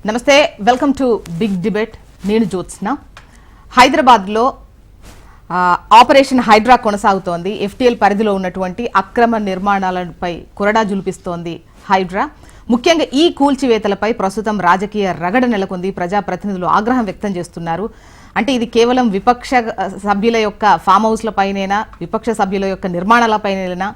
నమస్తే, welcome to big debate. నేను జ్యోత్స్న. హైదరాబాద్లో ఆపరేషన్ హైడ్రా కొనసాగుతోంది. ఎఫ్టీఎల్ పరిధిలో ఉన్నటువంటి అక్రమ నిర్మాణాలపై కొరడా జులిపిస్తోంది హైడ్రా. ముఖ్యంగా ఈ కూల్చివేతలపై ప్రస్తుతం రాజకీయ రగడ నెలకొంది. ప్రజాప్రతినిధులు ఆగ్రహం వ్యక్తం చేస్తున్నారు. అంటే ఇది కేవలం విపక్ష సభ్యుల యొక్క ఫామ్ హౌస్లపైనేనా, విపక్ష సభ్యుల యొక్క నిర్మాణాలపైనేనా,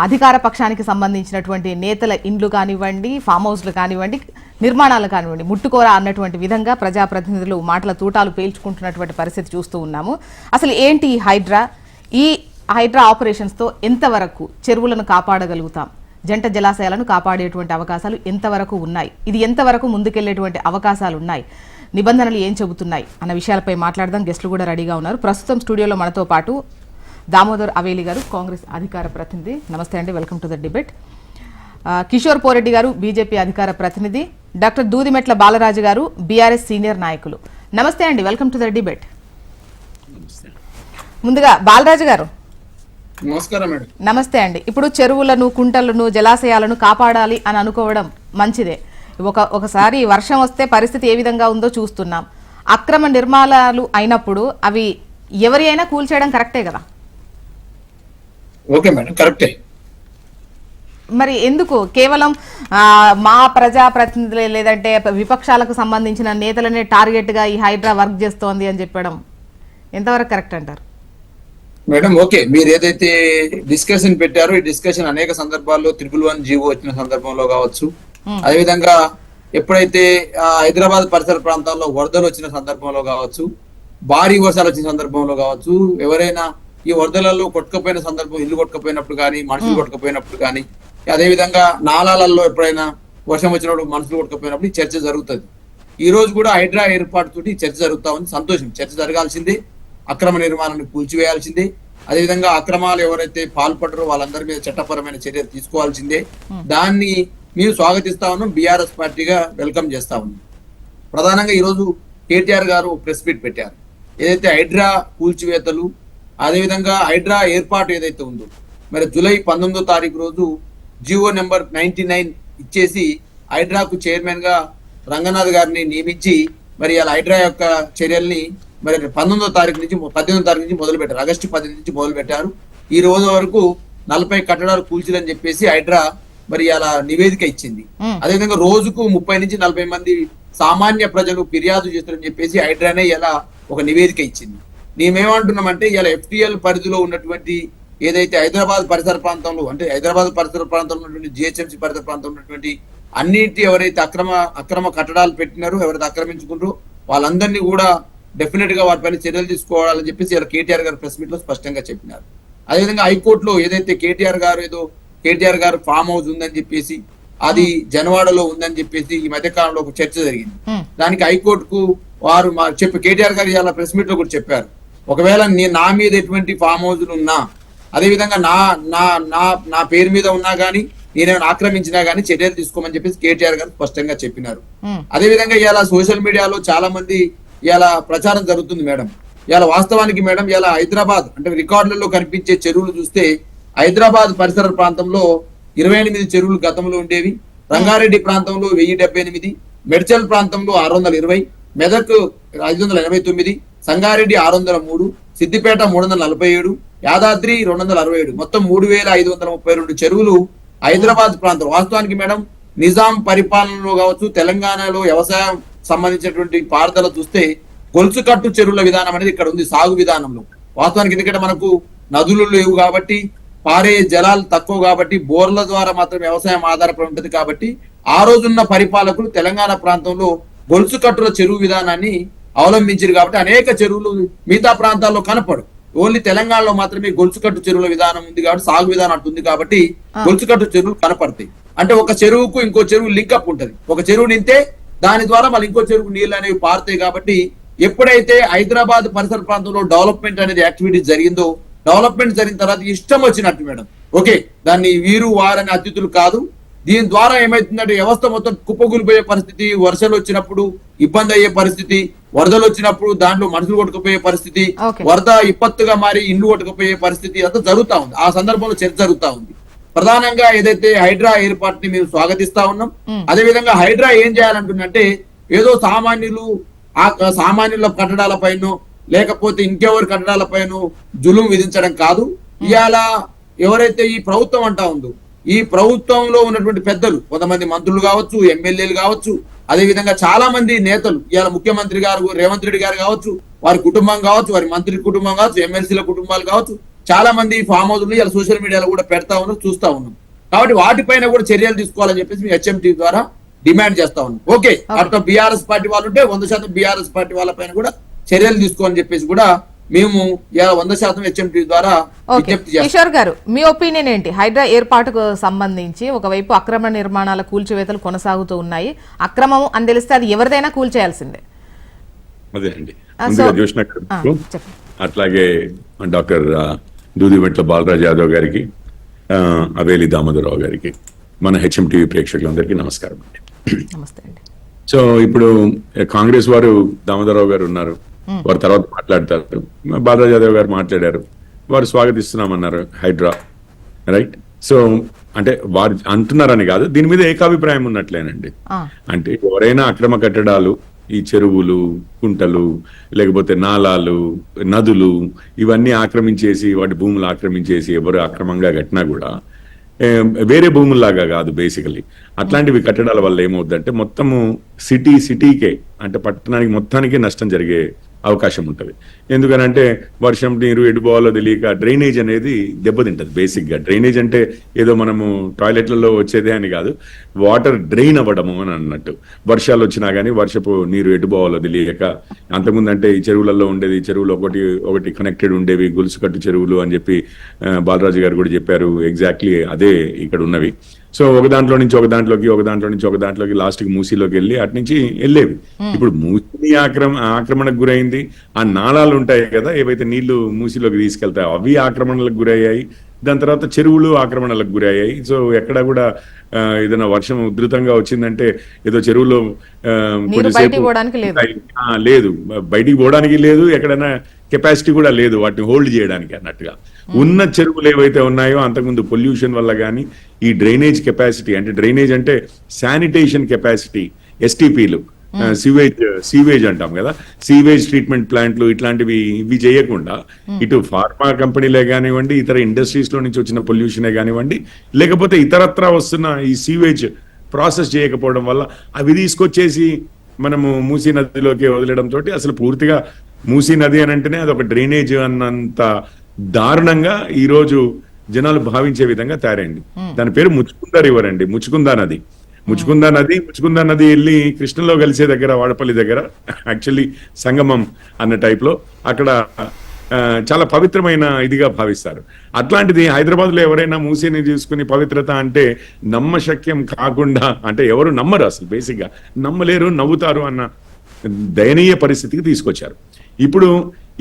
అధికార పక్షానికి సంబంధించినటువంటి నేతల ఇండ్లు కానివ్వండి, ఫామ్ హౌస్లు కానివ్వండి, నిర్మాణాలు కానివ్వండి, ముట్టుకోరా అన్నటువంటి విధంగా ప్రజాప్రతినిధులు మాటల తూటాలు పేల్చుకుంటున్నటువంటి పరిస్థితి చూస్తూ ఉన్నాము. అసలు ఏంటి ఈ హైడ్రా ఆపరేషన్స్తో ఎంతవరకు చెరువులను కాపాడగలుగుతాం, జంట జలాశయాలను కాపాడేటువంటి అవకాశాలు ఎంతవరకు ఉన్నాయి, ఇది ఎంతవరకు ముందుకెళ్లేటువంటి అవకాశాలు ఉన్నాయి, నిబంధనలు ఏం చెబుతున్నాయి అన్న విషయాలపై మాట్లాడదాం. గెస్టులు కూడా రెడీగా ఉన్నారు. ప్రస్తుతం స్టూడియోలో మనతో పాటు దామోదర్ అవేలి గారు, కాంగ్రెస్ అధికార ప్రతినిధి. నమస్తే అండి, welcome to the debate. Kishore Poreddy గారు, బీజేపీ అధికార ప్రతినిధి. డాక్టర్ దూదిమెట్ల బాలరాజు గారు, బీఆర్ఎస్ సీనియర్ నాయకులు. నమస్తే అండి, వెల్కమ్ టు ద డిబేట్. ముందుగా బాలరాజు గారు నమస్కారం మేడం. నమస్తే అండి. ఇప్పుడు చెరువులను, కుంటలను, జలాశయాలను కాపాడాలి అని అనుకోవడం మంచిదే. ఒకసారి వర్షం వస్తే పరిస్థితి ఏ విధంగా ఉందో చూస్తున్నాం. అక్రమ నిర్మాణాలు అయినప్పుడు అవి ఎవరి అయినా కూల్చేయడం కరెక్టే కదా? ఓకే మేడం, కరెక్టే. మరి ఎందుకు కేవలం మా ప్రజాప్రతినిధులే లేదంటే విపక్షాలకు సంబంధించిన నేతలనే టార్గెట్ గా ఈ హైడ్రా వర్క్ చేస్తోంది అని చెప్పడం ఎంతవరకు కరెక్ట్ అంటారు? మేడం ఓకే, మీరు ఏదైతే డిస్కషన్ పెట్టారో ఈ డిస్కషన్ అనేక సందర్భాల్లో 111 జీవో వచ్చిన సందర్భంలో కావచ్చు, అదేవిధంగా ఎప్పుడైతే హైదరాబాద్ పరిసర ప్రాంతాల్లో వరదలు వచ్చిన సందర్భంలో కావచ్చు, భారీ వర్షాలు వచ్చిన సందర్భంలో కావచ్చు, ఎవరైనా ఈ వరదలలో కొట్టుకపోయిన సందర్భం, ఇల్లు కొట్టుకపోయినప్పుడు కానీ, మనుషులు కొట్టుకపోయినప్పుడు కానీ, అదేవిధంగా నాలాలలో ఎప్పుడైనా వర్షం వచ్చినప్పుడు మనుషులు కొట్టుకపోయినప్పుడు ఈ చర్చ జరుగుతుంది. ఈ రోజు కూడా హైడ్రా ఏర్పాటుతోటి చర్చ జరుగుతా ఉంది. సంతోషం, చర్చ జరగాల్సిందే. అక్రమ నిర్మాణాన్ని కూల్చివేయాల్సిందే. అదేవిధంగా అక్రమాలు ఎవరైతే పాల్పడరో వాళ్ళందరి మీద చట్టపరమైన చర్యలు తీసుకోవాల్సిందే. దాన్ని మేము స్వాగతిస్తా ఉన్నాం, బీఆర్ఎస్ పార్టీగా వెల్కమ్ చేస్తా ఉన్నాం. ప్రధానంగా ఈరోజు కేటీఆర్ గారు ప్రెస్ మీట్ పెట్టారు. ఏదైతే హైడ్రా కూల్చివేతలు, అదేవిధంగా హైడ్రా ఏర్పాటు ఏదైతే ఉందో, మరి జూలై 19వ తారీఖు రోజు జియో నెంబర్ 99 ఇచ్చేసి హైడ్రాకు చైర్మన్ గా రంగనాథ్ గారిని నియమించి మరి అలా హైడ్రా యొక్క చర్యల్ని మరి 18వ తారీఖు నుంచి మొదలు పెట్టారు. ఆగస్టు 10 నుంచి మొదలు పెట్టారు. ఈ రోజు వరకు 40 కట్టడాలు కూల్చిలని చెప్పేసి హైడ్రా మరి అలా నివేదిక ఇచ్చింది. అదేవిధంగా రోజుకు 30 నుంచి 40 మంది సామాన్య ప్రజలు ఫిర్యాదు చేస్తారని చెప్పేసి హైడ్రానే ఇలా ఒక నివేదిక ఇచ్చింది. మేమేమంటున్నామంటే ఇలా ఎఫ్టీఎల్ పరిధిలో ఉన్నటువంటి ఏదైతే హైదరాబాద్ పరిసర ప్రాంతంలో, అంటే హైదరాబాద్ పరిసర ప్రాంతంలో ఉన్నటువంటి జిహెచ్ఎంసీ పరిసర ప్రాంతంలో ఉన్నటువంటి అన్నిటి ఎవరైతే అక్రమ కట్టడాలు పెట్టినారో, ఎవరైతే ఆక్రమించుకుంటారో వాళ్ళందరినీ కూడా డెఫినెట్ గా వాటిపైన చర్యలు తీసుకోవాలని చెప్పేసి ఇలా కేటీఆర్ గారు ప్రెస్ మీట్ లో స్పష్టంగా చెప్పినారు. అదేవిధంగా హైకోర్టులో ఏదైతే కేటీఆర్ గారు ఫామ్ హౌస్ ఉందని చెప్పేసి, అది జనవాడలో ఉందని చెప్పేసి ఈ మధ్య కాలంలో ఒక చర్చ జరిగింది. దానికి హైకోర్టుకు వారు కేటీఆర్ గారు ఇలా ప్రెస్ మీట్ లో కూడా చెప్పారు, ఒకవేళ నా మీద ఎటువంటి ఫామ్ హౌస్లు ఉన్నా, అదేవిధంగా నా పేరు మీద ఉన్నా గానీ, నేనేమైనా ఆక్రమించినా గానీ చర్యలు తీసుకోమని చెప్పేసి కేటీఆర్ గారు స్పష్టంగా చెప్పినారు. అదేవిధంగా ఇలా సోషల్ మీడియాలో చాలా మంది ఇలా ప్రచారం జరుగుతుంది మేడం. ఇలా వాస్తవానికి మేడం, ఇలా హైదరాబాద్ అంటే రికార్డులలో కనిపించే చెరువులు చూస్తే హైదరాబాద్ పరిసర ప్రాంతంలో 28 చెరువులు గతంలో ఉండేవి. రంగారెడ్డి ప్రాంతంలో 1078, మెడ్చల్ ప్రాంతంలో 620, మెదక్ 589, సంగారెడ్డి 603, సిద్దిపేట 347, యాదాద్రి 267, మొత్తం 3532 చెరువులు హైదరాబాద్ ప్రాంతం. వాస్తవానికి మేడం, నిజాం పరిపాలనలో కావచ్చు, తెలంగాణలో వ్యవసాయం సంబంధించినటువంటి పారుదల చూస్తే గొలుసుకట్టు చెరువుల విధానం అనేది ఇక్కడ ఉంది సాగు విధానంలో. వాస్తవానికి ఎందుకంటే మనకు నదులు లేవు కాబట్టి, పారే జలాలు తక్కువ కాబట్టి, బోర్ల ద్వారా మాత్రం వ్యవసాయం ఆధారపడి ఉంటుంది కాబట్టి, ఆ రోజున్న పరిపాలకులు తెలంగాణ ప్రాంతంలో గొలుసుకట్టుల చెరువు విధానాన్ని అవలంబించారు కాబట్టి అనేక చెరువులు మిగతా ప్రాంతాల్లో కనపడు. ఓన్లీ తెలంగాణలో మాత్రమే గొలుసుకట్టు చెరువుల విధానం ఉంది కాబట్టి, సాగు విధానం అటు ఉంది కాబట్టి గొలుసుకట్టు చెరువులు కనపడతాయి. అంటే ఒక చెరువుకు ఇంకో చెరువు లింకప్ ఉంటది. ఒక చెరువు నింతే దాని ద్వారా మళ్ళీ ఇంకో చెరువు నీళ్లు అనేవి పారుతాయి. కాబట్టి ఎప్పుడైతే హైదరాబాద్ పరిసర ప్రాంతంలో డెవలప్మెంట్ అనేది యాక్టివిటీస్ జరిగిందో, డెవలప్మెంట్ జరిగిన తర్వాత ఇష్టం వచ్చినట్టు మేడం, ఓకే, దాన్ని వీరు వారని అతిథులు కాదు, దీని ద్వారా ఏమైతుందంటే వ్యవస్థ మొత్తం కుప్పగూలిపోయే పరిస్థితి, వర్షాలు వచ్చినప్పుడు ఇబ్బంది అయ్యే పరిస్థితి, వరదలు వచ్చినప్పుడు దాంట్లో మనుషులు కొట్టుకుపోయే పరిస్థితి, వరద విపత్తుగా మారి ఇండ్లు కొట్టుకుపోయే పరిస్థితి అంతా జరుగుతా ఉంది. ఆ సందర్భంలో చర్చ జరుగుతా ఉంది. ప్రధానంగా ఏదైతే హైడ్రా ఏర్పాటుని మేము స్వాగతిస్తా ఉన్నాం. అదే విధంగా హైడ్రా ఏం చేయాలంటుందంటే ఏదో సామాన్యుల కట్టడాలపైన లేకపోతే ఇంకెవరి కట్టడాలపైన జులుం విధించడం కాదు. ఇవాళ ఎవరైతే ఈ ప్రభుత్వం అంటా ఉందో, ఈ ప్రభుత్వంలో ఉన్నటువంటి పెద్దలు, కొంతమంది మంత్రులు కావచ్చు, ఎమ్మెల్యేలు కావచ్చు, అదే విధంగా చాలా మంది నేతలు, ఇవాళ ముఖ్యమంత్రి గారు రేవంత్ రెడ్డి గారు కావచ్చు, వారి కుటుంబం కావచ్చు, వారి మంత్రి కుటుంబం కావచ్చు, ఎమ్మెల్సీల కుటుంబాలు కావచ్చు, చాలా మంది ఫామ్ హౌస్లు ఇలా సోషల్ మీడియాలో కూడా పెడతా ఉన్నాం, చూస్తా ఉన్నాం. కాబట్టి వాటిపైన కూడా చర్యలు తీసుకోవాలని చెప్పేసి మేము హెచ్ఎంటీ ద్వారా డిమాండ్ చేస్తా ఉన్నాం. ఓకే, అట్లా బీఆర్ఎస్ పార్టీ వాళ్ళు ఉంటే 100% బీఆర్ఎస్ పార్టీ వాళ్ళ పైన కూడా చర్యలు తీసుకోవాలని చెప్పేసి కూడా మేము 100% హెచ్ఎంటీ ద్వారా విజ్ఞప్తి చేస్తాం. కిషోర్ గారు, మీ ఒపీనియన్ ఏంటి? హైడ్రా ఏర్పాటుకు సంబంధించి ఒకవైపు అక్రమ నిర్మాణాల కూల్చివేతలు కొనసాగుతూ ఉన్నాయి. అక్రమం అని తెలిస్తే అది ఎవరిదైనా కూల్చేయాల్సిందే. అదే అండి, అట్లాగే డాక్టర్ దూదిమెట్ల బాలరాజ్ యాదవ్ గారికి, అవేలి దామోదరరావు గారికి, మన హెచ్ఎంటీవీ ప్రేక్షకులందరికీ నమస్కారం అండి. నమస్తే అండి. సో ఇప్పుడు కాంగ్రెస్ వారు దామోదరరావు గారు ఉన్నారు, వారు తర్వాత మాట్లాడతారు. బాలరాజ్ యాదవ్ గారు మాట్లాడారు, వారు స్వాగతిస్తున్నామన్నారు హైడ్రా, రైట్. సో అంటే వారు అంటున్నారని కాదు, దీని మీద ఏకాభిప్రాయం ఉన్నట్లేనండి. అంటే ఎవరైనా అక్రమ కట్టడాలు, ఈ చెరువులు, కుంటలు, లేకపోతే నాలాలు, నదులు, ఇవన్నీ ఆక్రమించేసి, వాటి భూములు ఆక్రమించేసి ఎవరు అక్రమంగా కట్టినా కూడా వేరే భూముల్లాగా కాదు. బేసికలీ అట్లాంటివి కట్టడాల వల్ల ఏమవుతుందంటే మొత్తము సిటీకే, అంటే పట్టణానికి మొత్తానికి నష్టం జరిగే అవకాశం ఉంటుంది. ఎందుకనంటే వర్షం నీరు ఎడిపోవాలో తెలియక డ్రైనేజ్ అనేది దెబ్బతింటది. బేసిక్గా డ్రైనేజ్ అంటే ఏదో మనము టాయిలెట్లలో వచ్చేదే అని కాదు, వాటర్ డ్రైన్ అవ్వడము అని అన్నట్టు. వర్షాలు వచ్చినా కానీ వర్షపు నీరు ఎడిపోవాలో తెలియక, అంతకుముందు అంటే ఈ చెరువులలో ఉండేది, చెరువులు ఒకటి కనెక్టెడ్ ఉండేవి, గొలుసుకట్టు చెరువులు అని చెప్పి బాలరాజు గారు కూడా చెప్పారు. ఎగ్జాక్ట్లీ అదే ఇక్కడ ఉన్నవి. సో ఒక దాంట్లో నుంచి ఒక దాంట్లోకి లాస్ట్కి మూసీలోకి వెళ్ళి అటు నుంచి వెళ్ళేవి. ఇప్పుడు మూసీ ఆక్రమణకు గురైంది. ఆ నాళాలు ఉంటాయి కదా, ఏవైతే నీళ్లు మూసీలోకి తీసుకెళ్తాయో అవి ఆక్రమణలకు గురయ్యాయి. దాని తర్వాత చెరువులు ఆక్రమణలకు గురయ్యాయి. సో ఎక్కడ కూడా ఏదైనా వర్షం ఉధృతంగా వచ్చిందంటే ఏదో చెరువులో లేదు, బయటికి పోవడానికి లేదు, ఎక్కడైనా కెపాసిటీ కూడా లేదు వాటిని హోల్డ్ చేయడానికి అన్నట్టుగా. ఉన్న చెరువులు ఏవైతే ఉన్నాయో అంతకుముందు పొల్యూషన్ వల్ల కానీ, ఈ డ్రైనేజ్ కెపాసిటీ, అంటే డ్రైనేజ్ అంటే శానిటేషన్ కెపాసిటీ, ఎస్టీపీలు, సీవేజ్ అంటాం కదా, సీవేజ్ ట్రీట్మెంట్ ప్లాంట్లు, ఇట్లాంటివి ఇవి చేయకుండా ఇటు ఫార్మా కంపెనీలే కానివ్వండి, ఇతర ఇండస్ట్రీస్ లో నుంచి వచ్చిన పొల్యూషనే కానివ్వండి, లేకపోతే ఇతరత్రా వస్తున్న ఈ సీవేజ్ ప్రాసెస్ చేయకపోవడం వల్ల అవి తీసుకొచ్చేసి మనము మూసీ నదిలోకి వదిలడం తోటి అసలు పూర్తిగా మూసీ నది అని అంటేనే అదొక డ్రైనేజ్ అన్నంత దారుణంగా ఈ రోజు జనాలు భావించే విధంగా తయారైంది. దాని పేరు ముచ్చుకుందా రివర్ అండి, ముచ్చుకుందా నది వెళ్ళి కృష్ణలో కలిసే దగ్గర, వాడపల్లి దగ్గర, యాక్చువల్లీ సంగమం అన్న టైప్ లో అక్కడ చాలా పవిత్రమైన ఇదిగా భావిస్తారు. అట్లాంటిది హైదరాబాద్ లో ఎవరైనా మూసీని తీసుకుని పవిత్రత అంటే నమ్మశక్యం కాకుండా, అంటే ఎవరు నమ్మరు, అసలు బేసిక్ గా నమ్మలేరు, నవ్వుతారు అన్న దయనీయ పరిస్థితికి తీసుకొచ్చారు. ఇప్పుడు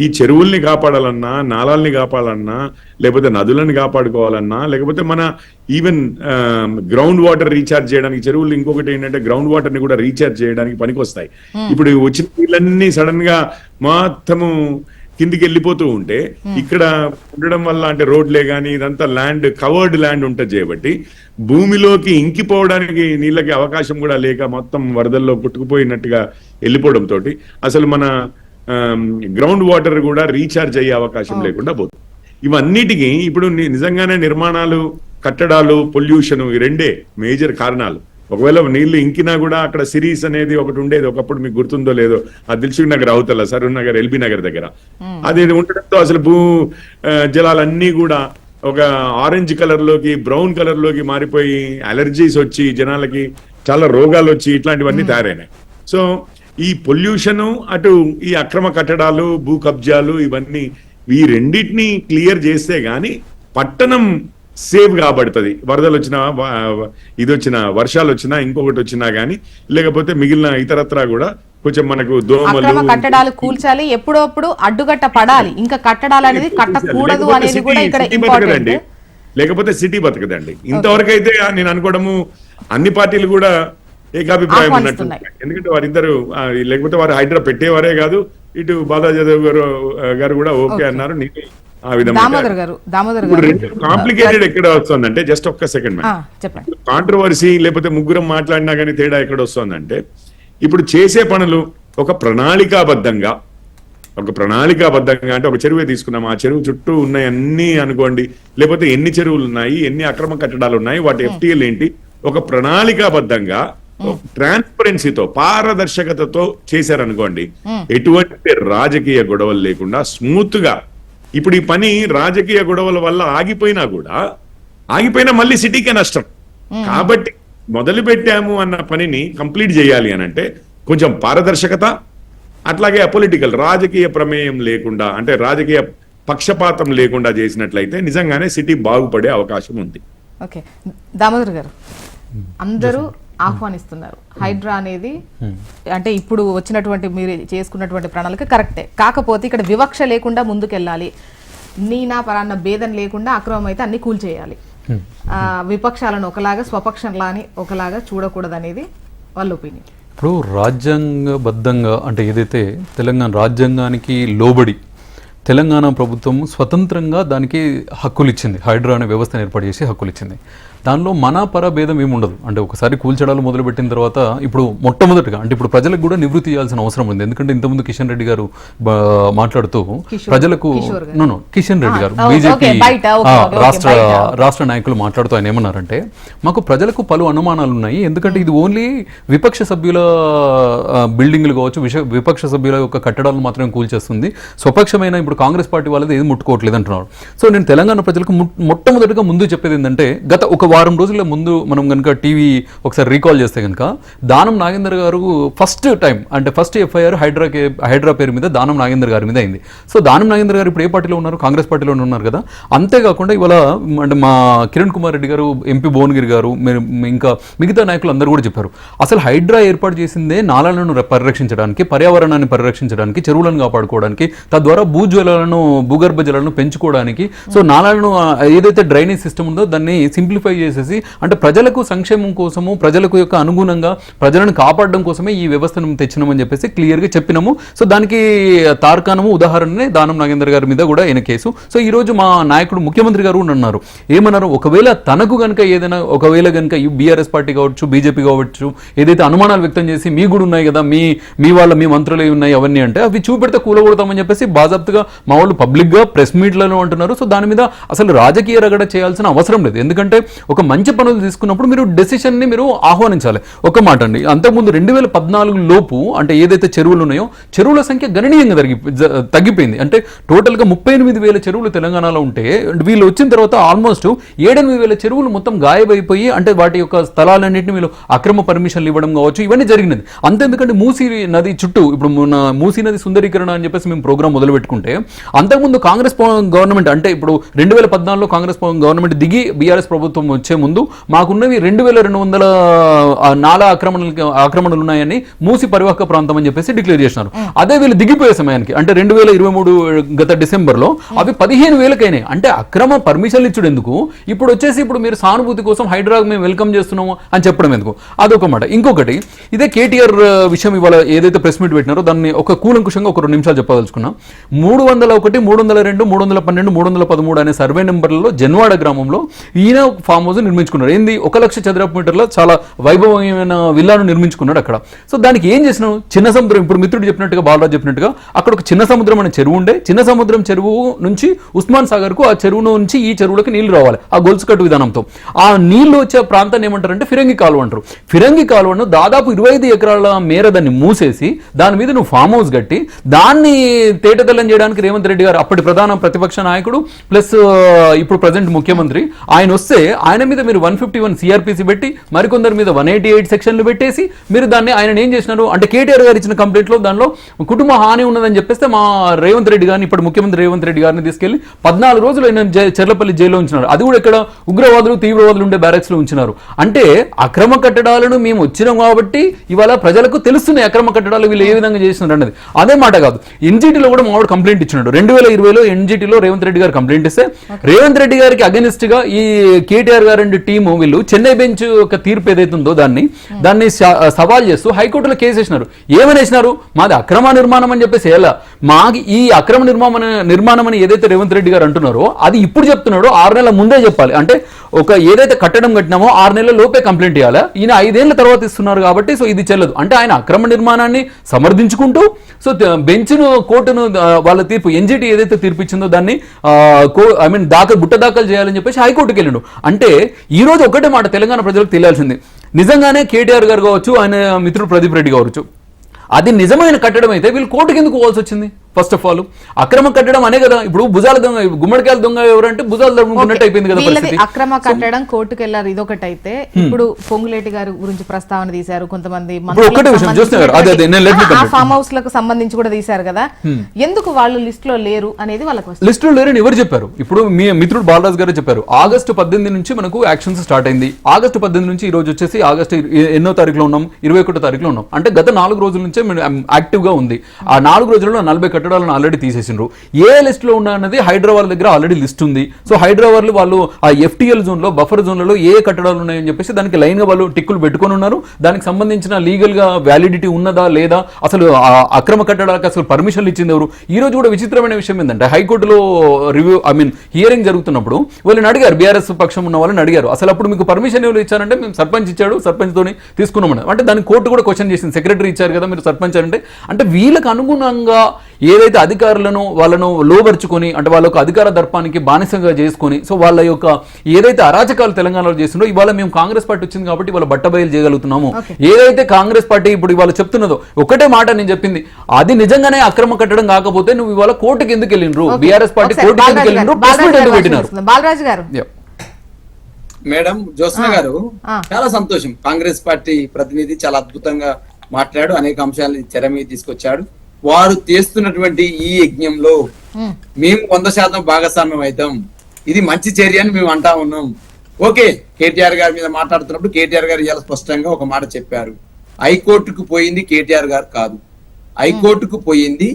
ఈ చెరువుల్ని కాపాడాలన్నా, నాళాలని కాపాడాలన్నా, లేకపోతే నదులను కాపాడుకోవాలన్నా, లేకపోతే మన ఈవెన్ గ్రౌండ్ వాటర్ రీఛార్జ్ చేయడానికి, చెరువులు ఇంకొకటి ఏంటంటే గ్రౌండ్ వాటర్ ని కూడా రీఛార్జ్ చేయడానికి పనికొస్తాయి. ఇప్పుడు వచ్చిన నీళ్ళన్నీ సడన్ గా మొత్తము కిందికి వెళ్ళిపోతూ ఉంటే ఇక్కడ ఉండడం వల్ల, అంటే రోడ్లే కానీ ఇదంతా ల్యాండ్, కవర్డ్ ల్యాండ్ ఉంటుంది చేయబట్టి భూమిలోకి ఇంకిపోవడానికి నీళ్ళకి అవకాశం కూడా లేక మొత్తం వరదల్లో కొట్టుకుపోయినట్టుగా వెళ్ళిపోవడం తోటి అసలు మన గ్రౌండ్ వాటర్ కూడా రీఛార్జ్ అయ్యే అవకాశం లేకుండా పోతుంది. ఇవన్నిటికీ ఇప్పుడు నిజంగానే నిర్మాణాలు, కట్టడాలు, పొల్యూషన్, ఈ రెండే మేజర్ కారణాలు. ఒకవేళ నీళ్లు ఇంకినా కూడా అక్కడ సిరీస్ అనేది ఒకటి ఉండేది ఒకప్పుడు, మీకు గుర్తుందో లేదో, ఆ దిల్సుఖ్ నగర్ అవతల, సరూర్ నగర్, ఎల్బీ నగర్ దగ్గర అది ఉండడంతో అసలు జలాలన్నీ కూడా ఒక ఆరెంజ్ కలర్ లోకి, బ్రౌన్ కలర్ లోకి మారిపోయి అలర్జీస్ వచ్చి జనాలకి చాలా రోగాలు వచ్చి ఇట్లాంటివన్నీ తయారైనాయి. సో ఈ పొల్యూషన్, అటు ఈ అక్రమ కట్టడాలు, భూ కబ్జాలు, ఇవన్నీ ఈ రెండింటినీ క్లియర్ చేస్తే గాని పట్టణం సేవ్ కాబడుతుంది. వరదలు వచ్చినా, ఇది వచ్చినా, వర్షాలు వచ్చినా, ఇంకొకటి వచ్చినా గానీ, లేకపోతే మిగిలిన ఇతరత్రా కూడా కొంచెం మనకు దోమలు, కట్టడాలు కూల్చాలి, ఎప్పుడప్పుడు అడ్డుగట్ట పడాలి, ఇంకా కట్టడాలు అనేది కట్టకూడదు అనేది కూడా ఇక్కడ ఇంపార్టెంట్. లేకపోతే సిటీ బతకదండి. ఇంతవరకు అయితే నేను అనుకోవడము అన్ని పార్టీలు కూడా ఏకాభిప్రాయం ఉన్నట్టు, ఎందుకంటే వారిద్దరు, లేకపోతే వారు హైడ్రా పెట్టేవారే కాదు, ఇటు బాలాజీ యాదవ్ గారు కూడా ఓకే అన్నారు. ఆ విధంగా కాంప్లికేటెడ్ ఎక్కడ వస్తుందంటే, జస్ట్ ఒక్క సెకండ్ మ్యామ్, కాంట్రవర్సీ లేకపోతే ముగ్గురం మాట్లాడినా కానీ తేడా ఎక్కడ వస్తుందంటే, ఇప్పుడు చేసే పనులు ఒక ప్రణాళికాబద్ధంగా అంటే ఒక చెరువే తీసుకున్నాం, ఆ చెరువు చుట్టూ ఉన్నాయి అన్ని అనుకోండి, లేకపోతే ఎన్ని చెరువులు ఉన్నాయి, ఎన్ని అక్రమ కట్టడాలు ఉన్నాయి, వాటి ఎఫ్టీఎల్ ఏంటి, ఒక ప్రణాళికాబద్ధంగా ట్రాన్స్పరెన్సీతో పారదర్శకతతో చేశారనుకోండి, ఎటువంటి రాజకీయ గొడవలు లేకుండా స్మూత్ గా. ఇప్పుడు ఈ పని రాజకీయ గొడవల వల్ల ఆగిపోయినా మళ్ళీ సిటీకే నష్టం. కాబట్టి మొదలు పెట్టాము అన్న పనిని కంప్లీట్ చేయాలి అని అంటే కొంచెం పారదర్శకత, అట్లాగే అపొలిటికల్ రాజకీయ ప్రమేయం లేకుండా, అంటే రాజకీయ పక్షపాతం లేకుండా చేసినట్లయితే నిజంగానే సిటీ బాగుపడే అవకాశం ఉంది. ఓకే, దామోదర్ గారు, అందరూ ఆహ్వానిస్తున్నారు హైడ్రా అనేది, అంటే ఇప్పుడు వచ్చినటువంటి మీరు చేసుకున్నటువంటి ప్రణాళిక కరెక్టే, కాకపోతే ఇక్కడ వివక్ష లేకుండా ముందుకెళ్ళాలి, నీ నా పరాన్న భేదం లేకుండా అక్రమం అయితే అన్ని కూల్చేయాలి, విపక్షాలను ఒకలాగా స్వపక్షంలాని ఒకలాగా చూడకూడదు అనేది వాళ్ళ ఒపీనియన్. ఇప్పుడు రాజ్యాంగబద్ధంగా అంటే ఏదైతే తెలంగాణ రాజ్యాంగానికి లోబడి తెలంగాణ ప్రభుత్వం స్వతంత్రంగా దానికి హక్కులు ఇచ్చింది, హైడ్రా అనే వ్యవస్థను ఏర్పాటు చేసి హక్కులు ఇచ్చింది. దానిలో మన పరభేదం ఏమి ఉండదు. అంటే ఒకసారి కూల్చడాలు మొదలుపెట్టిన తర్వాత ఇప్పుడు మొట్టమొదటిగా అంటే ఇప్పుడు ప్రజలకు కూడా నివృత్తి చేయాల్సిన అవసరం ఉంది. ఎందుకంటే ఇంతకుముందు కిషన్ రెడ్డి గారు మాట్లాడుతూ ప్రజలకు కిషన్ రెడ్డి గారు బీజేపీ రాష్ట్ర నాయకులు మాట్లాడుతూ ఆయన ఏమన్నారంటే, మాకు ప్రజలకు పలు అనుమానాలు ఉన్నాయి, ఎందుకంటే ఇది ఓన్లీ విపక్ష సభ్యుల బిల్డింగ్లు కావచ్చు, విపక్ష సభ్యుల యొక్క కట్టడాలను మాత్రమే కూల్చేస్తుంది, స్వపక్షమైన ఇప్పుడు కాంగ్రెస్ పార్టీ వాళ్ళది ఏది ముట్టుకోవట్లేదు అంటున్నారు. సో నేను తెలంగాణ ప్రజలకు మొట్టమొదటిగా ముందు చెప్పేది ఏంటంటే, గత ఒక వారం రోజుల ముందు మనం కనుక టీవీ ఒకసారి రీకాల్ చేస్తే కనుక దానం నాగేందర్ గారు ఫస్ట్ టైం అంటే ఫస్ట్ ఎఫ్ఐఆర్ హైడ్రా పేరు మీద దానం నాగేందర్ గారి మీద అయింది. సో దానం నాగేందర్ గారు ఇప్పుడు ఏ పార్టీలో ఉన్నారు? కాంగ్రెస్ పార్టీలో ఉన్నారు కదా. అంతేకాకుండా ఇవాళ అంటే మా కిరణ్ కుమార్ రెడ్డి గారు, ఎంపీ భువనగిరి గారు, ఇంకా మిగతా నాయకులు అందరూ కూడా చెప్పారు, అసలు హైడ్రా ఏర్పాటు చేసిందే నాలాలను పరిరక్షించడానికి, పర్యావరణాన్ని పరిరక్షించడానికి, చెరువులను కాపాడుకోవడానికి, తద్వారా భూగర్భ జలాలను పెంచుకోవడానికి. సో నాలాలను ఏదైతే డ్రైనేజ్ సిస్టమ్ ఉందో దాన్ని సింప్లిఫై చేసేసి అంటే ప్రజలకు సంక్షేమం కోసము, ప్రజలకు యొక్క అనుగుణంగా ప్రజలను కాపాడడం కోసమే ఈ వ్యవస్థను తెచ్చినామని చెప్పేసి క్లియర్గా చెప్పినాము. సో దానికి తార్కాణము ఉదాహరణనే దానం నాగేందర్ గారి మీద కూడా అయిన కేసు. సో ఈ రోజు మా నాయకుడు ముఖ్యమంత్రి గారు అన్నారు, ఏమన్నారు, ఒకవేళ తనకు కనుక ఏదైనా ఒకవేళ కనుక బీఆర్ఎస్ పార్టీ కావచ్చు, బీజేపీ కావచ్చు, ఏదైతే అనుమానాలు వ్యక్తం చేసి మీ కూడా ఉన్నాయి కదా, మీ మంత్రులు ఉన్నాయి అవన్నీ అంటే అవి చూపెడితే కూలగొడతామని చెప్పేసి బాజాప్తుగా మా వాళ్ళు పబ్లిక్ గా ప్రెస్ మీట్లలో అంటున్నారు. సో దాని మీద అసలు రాజకీయ రగడ చేయాల్సిన అవసరం లేదు. ఎందుకంటే ఒక మంచి పనులు తీసుకున్నప్పుడు మీరు డెసిషన్ ని మీరు ఆహ్వానించాలి. ఒక మాట అండి, అంతకుముందు 2014 లోపు అంటే ఏదైతే చెరువులు ఉన్నాయో చెరువుల సంఖ్య గణనీయంగా తగ్గిపోయింది. అంటే టోటల్ గా 38,000 చెరువులు తెలంగాణలో ఉంటే వీళ్ళు వచ్చిన తర్వాత ఆల్మోస్ట్ 7,000 చెరువులు మొత్తం గాయబైపోయి అంటే వాటి యొక్క స్థలాలన్నింటినీ వీళ్ళు అక్రమ పర్మిషన్లు ఇవ్వడం కావచ్చు, ఇవన్నీ జరిగినది. అంతెందుకంటే మూసీ నది చుట్టూ ఇప్పుడు మూసీ నది సుందరీకరణ అని చెప్పేసి మేము ప్రోగ్రామ్ మొదలు పెట్టుకుంటే అంతకుముందు కాంగ్రెస్ గవర్నమెంట్ అంటే ఇప్పుడు 2014లో కాంగ్రెస్ గవర్నమెంట్ దిగి బీఆర్ఎస్ ప్రభుత్వం వచ్చే ముందు మాకున్నవి 2200 నాలా ఆక్రమణలు ఉన్నాయని మూసి పరివాహక ప్రాంతం అని చెప్పేసి డిక్లేర్ చేసినారు. అదే వీళ్ళు దిగిపోయే సమయానికి అంటే 2023 గత డిసెంబర్లో అవి 15,000 అంటే అక్రమ పర్మిషన్లు ఇచ్చుడు ఎందుకు, ఇప్పుడు వచ్చేసి ఇప్పుడు మీరు సానుభూతి కోసం హైడ్రా మేము వెల్కమ్ చేస్తున్నాము అని చెప్పడం ఎందుకు, అదొక మాట. ఇంకొకటి ఇదే కేటీఆర్ విషయం ఇవాళ ఏదైతే ప్రెస్ మీట్ పెట్టినారో దాన్ని ఒక కూలంకుషంగా ఒక 2 నిమిషాలు చెప్పదలుచుకున్నా. 301, 302, 312, 313 అనే సర్వే నెంబర్లలో జన్వాడ గ్రామంలో ఈయన ఫామ్ హౌస్ నిర్మించుకున్నారు. ఏంది 1,00,000 చదరపు మీటర్ల చాలా వైభవమైన విల్లాను నిర్మించుకున్నాడు అక్కడ. సో దానికి ఏం చేసినావు, చిన్న సముద్రం, ఇప్పుడు మిత్రుడు చెప్పినట్టుగా బాలరాజు చెప్పినట్టుగా అక్కడ ఒక చిన్న సముద్రం అనే చెరువు ఉండే, చిన్న సముద్రం చెరువు నుంచి ఉస్మాన్ సాగర్ కు ఆ చెరువు నుంచి ఈ చెరువులకు నీళ్లు రావాలి ఆ గొలుసు కట్టు విధానంతో. ఆ నీళ్లు వచ్చే ప్రాంతాన్ని ఏమంటారంటే ఫిరంగి కాలువ అంటారు. ఫిరంగి కాలువను దాదాపు 25 ఎకరాల మేర దాన్ని మూసేసి దాని మీద నువ్వు ఫామ్ హౌస్ కట్టి దాన్ని తేటతెల్లం చేయడానికి రేవంత్ రెడ్డి గారు అప్పటి ప్రధాన ప్రతిపక్ష నాయకుడు ప్లస్ ఇప్పుడు ప్రజెంట్ ముఖ్యమంత్రి ఆయన వస్తే ఆయన మీద మీరు 151 సిఆర్పిసి పెట్టి మరికొందరి మీద 188 సెక్షన్లు పెట్టేసి మీరు దాన్ని ఆయన ఏం చేసినారు అంటే కేటీఆర్ గారు ఇచ్చిన కంప్లైంట్ లో దానిలో కుటుంబ హాని ఉన్నదని చెప్పేస్తే మా రేవంత్ రెడ్డి గారిని ఇప్పుడు ముఖ్యమంత్రి రేవంత్ రెడ్డి గారిని తీసుకెళ్లి 14 రోజులు ఆయన చెర్లపల్లి జైల్లో ఉంచినారు. అది కూడా ఇక్కడ ఉగ్రవాదులు తీవ్రవాదులు ఉండే బ్యారక్స్ లో ఉంచినారు. అంటే అక్రమ కట్టడాలను మేము వచ్చినాం కాబట్టి ఇవాళ ప్రజలకు తెలుస్తున్నాయి అక్రమ కట్టడాలు వీళ్ళు ఏ విధంగా చేస్తున్నారు అన్నది. అదే మాట కాదు, ఎన్జిటీలో కూడా మావాడు కంప్లైంట్ ఇచ్చినాడు. 2020లో ఎన్జిటీలో రేవంత్ రెడ్డి గారు కంప్లైంట్ ఇస్తే రేవంత్ రెడ్డి గారికి అగెనిస్ట్ గా ఈ కేటీఆర్ గారు అండ్ టీము వీళ్ళు చెన్నై బెంచ్ యొక్క తీర్పు ఏదైతుందో దాన్ని సవాల్ చేస్తూ హైకోర్టులో కేసు వేసినారు. ఏమని వేసినారు, మాది అక్రమ నిర్మాణం అని చెప్పేసి ఎలా మాకు ఈ అక్రమ నిర్మాణం అని ఏదైతే రేవంత్ రెడ్డి గారు అంటున్నారో అది ఇప్పుడు చెప్తున్నాడో 6 నెలల ముందే చెప్పాలి. అంటే ఒక ఏదైతే కట్టడం కట్టినామో 6 నెలల లోపే కంప్లైంట్ ఇవ్వాలా, ఈయన 5 ఏళ్ల తర్వాత ఇస్తున్నారు కాబట్టి సో ఇది చెల్లదు అంటే ఆయన అక్రమ నిర్మాణాన్ని సమర్థించుకుంటూ సో బెంచ్ను కోర్టును వాళ్ళ తీర్పు ఎన్జిటి ఏదైతే తీర్పు ఇచ్చిందో దాన్ని బుట్ట దాఖలు చేయాలని చెప్పేసి హైకోర్టుకి వెళ్ళిండు. అంటే ఈ రోజు ఒకటే మాట తెలంగాణ ప్రజలకు తెలియాల్సింది, నిజంగానే కేటీఆర్ గారు కావచ్చు, ఆయన మిత్రుడు ప్రదీప్ రెడ్డి కావచ్చు, అది నిజమైన కట్టడం అయితే వీళ్ళు కోర్టుకి ఎందుకు పోవాల్సి వచ్చింది? ఫస్ట్ ఆఫ్ ఆల్ అక్రమ కట్టడం అనే కదా. ఇప్పుడు భుజాల దొంగ, గుమ్మడికాయల దొంగ ఎవరంటే భుజాలు దొంగకున్నట్టు అయిపోయింది కదా పరిస్థితి. అక్రమ కట్టడం కోర్టుకు వెళ్ళారు, ఇదొకటైతే. ఇప్పుడు పొంగులేటి గారి గురించి ప్రస్తావన తీశారు కొంతమంది, ఒకటే విషయం చూస్తున్నారు, ఫామ్ హౌస్ లకు సంబంధించి కూడా తీశారు కదా, ఎందుకు వాళ్ళు లిస్ట్ లో లేరు అనేది వాళ్ళకి లిస్ట్ లో లేరని ఎవరు చెప్పారు? ఇప్పుడు మీ మిత్రుడు బాలరాజు గారు చెప్పారు, ఆగస్టు 18 నుంచి మనకు యాక్షన్స్ స్టార్ట్ అయింది. ఆగస్టు 18 నుంచి ఈ రోజు వచ్చేసి ఆగస్టు 8వ తారీఖులో ఉన్నాం, 21వ తారీఖులో ఉన్నాం. అంటే గత 4 రోజుల నుంచే యాక్టివ్ గా ఉంది. ఆ 4 రోజుల్లో 40 కట్టడాలను ఆల్రెడీ తీసేసిండ్రు. ఏ లిస్ట్ లో ఉన్నది హైదరాబాద్ దగ్గర ఆల్రెడీ లిస్ట్ ఉంది. సో హైదరాబాద్ వాళ్ళు ఆ FTL జోన్ లో, బఫర్ జోన్లలో ఏ కట్టడాలు ఉన్నాయని చెప్పేసి దానికి లైన్ గా వాళ్ళు టిక్కులు పెట్టుకొని ఉన్నారు. దానికి సంబంధించిన లీగల్ గా వ్యాలిడిటీ ఉన్నదా లేదా, అసలు అక్రమ కట్టడాలకు అసలు పర్మిషన్లు ఇచ్చింది ఎవరు? ఈ రోజు కూడా విచిత్రమైన విషయం ఏంటంటే హైకోర్టులో రివ్యూ హియరింగ్ జరుగుతున్నప్పుడు వాళ్ళని అడిగారు, బీఆర్ఎస్ పక్షం ఉన్న వాళ్ళని అడిగారు, అసలు అప్పుడు మీకు పర్మిషన్ ఎవరు ఇచ్చారంటే మేము సర్పంచ్ ఇచ్చాడు, సర్పంచ్ తోని తీసుకున్నామని. అంటే దానికి కోర్టు కూడా క్వశ్చన్ చేసింది, సెక్రటరీ ఇచ్చారు కదా మీరు సర్పంచ్ అంటే వీళ్ళకి అనుగుణంగా ఏదైతే అధికారులను వాళ్ళను లోబర్చుకొని, అంటే వాళ్ళ యొక్క అధికార దర్పానికి బానిసంగా చేసుకొని, సో వాళ్ళ యొక్క ఏదైతే అరాచకాలు తెలంగాణలో చేస్తుందో ఇవాళ మేము కాంగ్రెస్ పార్టీ వచ్చింది కాబట్టి ఇవాళ బట్టబయలు చేయగలుగుతున్నాము. ఏదైతే కాంగ్రెస్ పార్టీ ఇప్పుడు ఇవాళ చెప్తున్నదో ఒకటే మాట నేను చెప్పింది, అది నిజంగానే అక్రమ కట్టడం కాకపోతే నువ్వు ఇవాళ కోర్టుకి ఎందుకు వెళ్ళిండ్రు? బీఆర్ఎస్ పార్టీ కోర్టుకి ఎందుకు వెళ్ళిండ్రు? ఎందుకు పెట్టినారు? బాలరాజు గారు. మేడం జ్యోత్స్న గారు, చాలా సంతోషం. కాంగ్రెస్ పార్టీ ప్రతినిధి చాలా అద్భుతంగా మాట్లాడు, అనేక అంశాలను తెర మీద తీసుకొచ్చాడు. వారు చేస్తున్నటువంటి ఈ యజ్ఞంలో మేము 100% భాగస్వామ్యం అవుతాం, ఇది మంచి చర్య అని మేము అంటా ఉన్నాం. ఓకే, కేటీఆర్ గారి మీద మాట్లాడుతున్నప్పుడు కేటీఆర్ గారు ఇవాళ స్పష్టంగా ఒక మాట చెప్పారు, హైకోర్టుకు పోయింది కేటీఆర్ గారు కాదు, హైకోర్టుకు పోయింది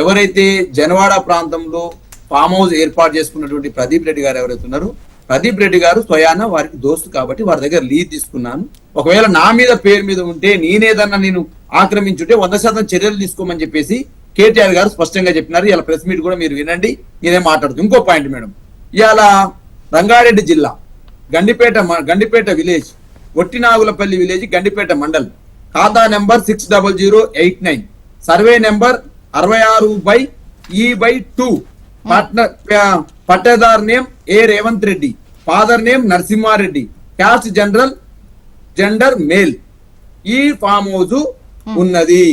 ఎవరైతే జనవాడ ప్రాంతంలో ఫామ్ హౌస్ ఏర్పాటు చేసుకున్నటువంటి ప్రదీప్ రెడ్డి గారు ఎవరైతే ఉన్నారో, ప్రదీప్ రెడ్డి గారు స్వయాన వారికి దోస్తు కాబట్టి వారి దగ్గర లీజ్ తీసుకున్నాను. ఒకవేళ నా మీద పేరు మీద ఉంటే నేనేదన్నా నేను ఆక్రమించుంటే 100% చర్యలు తీసుకోమని చెప్పేసి కేటీఆర్ గారు స్పష్టంగా చెప్పినారు. ఇలా ప్రెస్ మీట్ కూడా మీరు వినండి, నేనే మాట్లాడుతుంది. ఇంకో పాయింట్ మేడం, ఇవాళ రంగారెడ్డి జిల్లా గండిపేట విలేజ్, ఒట్టినాగులపల్లి విలేజ్, గండిపేట మండల్, ఖాతా నెంబర్ 60089, సర్వే నెంబర్ 66/E/2, పట్టేదార్ name A Revanth Reddy, father name Narasimha Reddy, caste gender male. ఈ ఫామ్ హౌస్ ఉన్నది.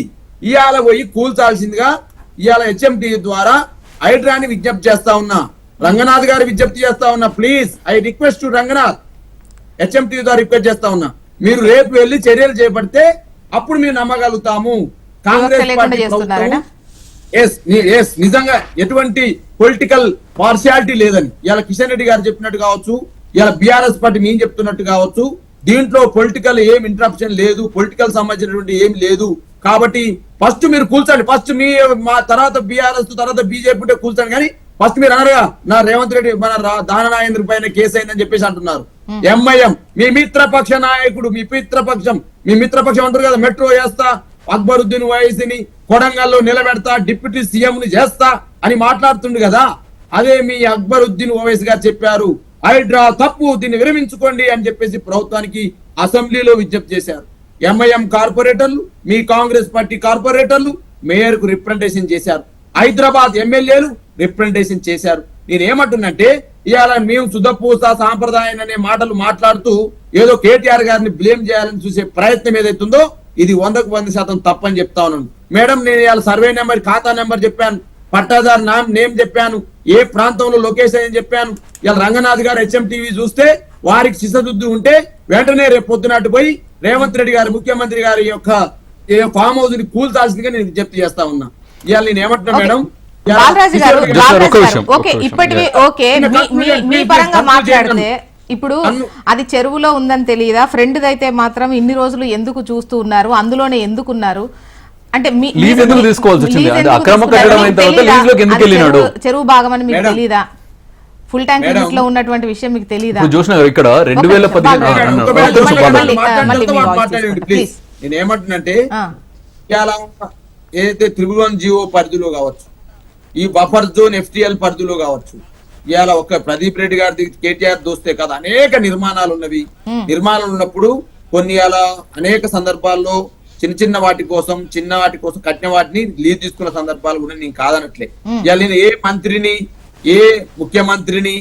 ఇవాళ పోయి కూల్చాల్సిందిగా ఇవాళ HMT ద్వారా హైడ్రాని విజ్ఞప్తి చేస్తా ఉన్నా, రంగనాథ్ గారు విజ్ఞప్తి చేస్తా ఉన్నా, please I request to Ranganath, HMT ద్వారా రిక్వెస్ట్ చేస్తా ఉన్నా, మీరు రేపు వెళ్ళి చర్యలు చేపడితే అప్పుడు మేము నమ్మగలుగుతాము. కాంగ్రెస్ పార్టీ నిజంగా ఎటువంటి పొలిటికల్ పార్షియాలిటీ లేదని ఇలా కిషన్ రెడ్డి గారు చెప్పినట్టు కావచ్చు, ఇలా బీఆర్ఎస్ పార్టీ మేము చెప్తున్నట్టు కావచ్చు, దీంట్లో పొలిటికల్ ఏం ఇంటరప్షన్ లేదు, పొలిటికల్ సంబంధించినటువంటి ఏం లేదు. కాబట్టి ఫస్ట్ మీరు కూల్చండి, ఫస్ట్ మా తర్వాత బీఆర్ఎస్ తర్వాత బీజేపీ ఉంటే కూల్చండి, కానీ ఫస్ట్ మీరు అనరుగా నా రేవంత్ రెడ్డి మన దాననాయేంద్ర పైన కేసు అయిందని చెప్పేసి అంటున్నారు. ఎంఐఎం మీ మిత్రపక్ష నాయకుడు, మీ మిత్రపక్షం అంటారు కదా, మెట్రో చేస్తా, అక్బరుద్దీన్ ఓవైసీని కొడంగల్లో నిలబెడతా, డిప్యూటీ సీఎం ని చేస్తా అని మాట్లాడుతుండు కదా, అదే మీ అక్బరుద్దీన్ ఓవైసీ గారు చెప్పారు, హైడ్రా తప్పు, దీన్ని విరమించుకోండి అని చెప్పేసి ప్రభుత్వానికి అసెంబ్లీలో విజ్ఞప్తి చేశారు. ఎంఐఎం కార్పొరేటర్లు, మీ కాంగ్రెస్ పార్టీ కార్పొరేటర్లు మేయర్ కు రిప్రజెంటేషన్ చేశారు, హైదరాబాద్ ఎమ్మెల్యేలు రిప్రజెంటేషన్ చేశారు. నేనేమంటున్నంటే ఇవాళ మేము సుధపూస సాంప్రదాయం అనే మాటలు మాట్లాడుతూ ఏదో కేటీఆర్ గారిని బ్లేమ్ చేయాలని చూసే ప్రయత్నం ఏదైతుందో ఇది 100% తప్పని చెప్తా ఉన్నాను. మేడం, నేను ఇవాళ సర్వే నెంబర్, ఖాతా నెంబర్ చెప్పాను, పట్టాదారు నేమ్ చెప్పాను, ఏ ప్రాంతంలో లొకేషన్ అని చెప్పాను. ఇలా రంగనాథ్ గారు HMTV చూస్తే వారికి శిశదుద్దు ఉంటే వెంటనే రేపు పొద్దునాటి పోయి రేవంత్ రెడ్డి గారు, ముఖ్యమంత్రి గారి యొక్క ఫామ్ హౌస్ ని కూల్చాల్సిందిగా నేను విజ్ఞప్తి చేస్తా ఉన్నా. ఇవాళ నేను ఏమంటున్నా మేడం, బాలరాజు గారు, ఓకే ఇప్పటివి ఓకే మీ పరంగా మాట్లాడితే ఇప్పుడు అది చెరువులో ఉందని తెలియదా? ఫ్రెండ్ అయితే మాత్రం ఇన్ని రోజులు ఎందుకు చూస్తూ ఉన్నారు, అందులోనే ఎందుకున్నారు అంటే చెరువు భాగం అని మీకు తెలీదా? ఫుల్ ట్యాంక్ లిమిట్ లో ఉన్నటువంటి విషయం మీకు తెలీదా? ఇక్కడ 2010 నేను ఏమంటున్నంటే ఏదైతే 1 జీవో పరిధిలో కావచ్చు, ఈ బఫర్ జోన్ FTL పరిధిలో కావచ్చు, ఇవాళ ఒక ప్రదీప్ రెడ్డి గారి కేటీఆర్ దోస్తే కాదు అనేక నిర్మాణాలు ఉన్నవి. నిర్మాణాలు ఉన్నప్పుడు కొన్ని అనేక సందర్భాల్లో చిన్న వాటి కోసం కట్టిన వాటిని లీజ్ తీసుకున్న సందర్భాలు కూడా నేను కాదనట్లే. ఇవాళ నేను ఏ మంత్రిని, ఏ ముఖ్యమంత్రిని,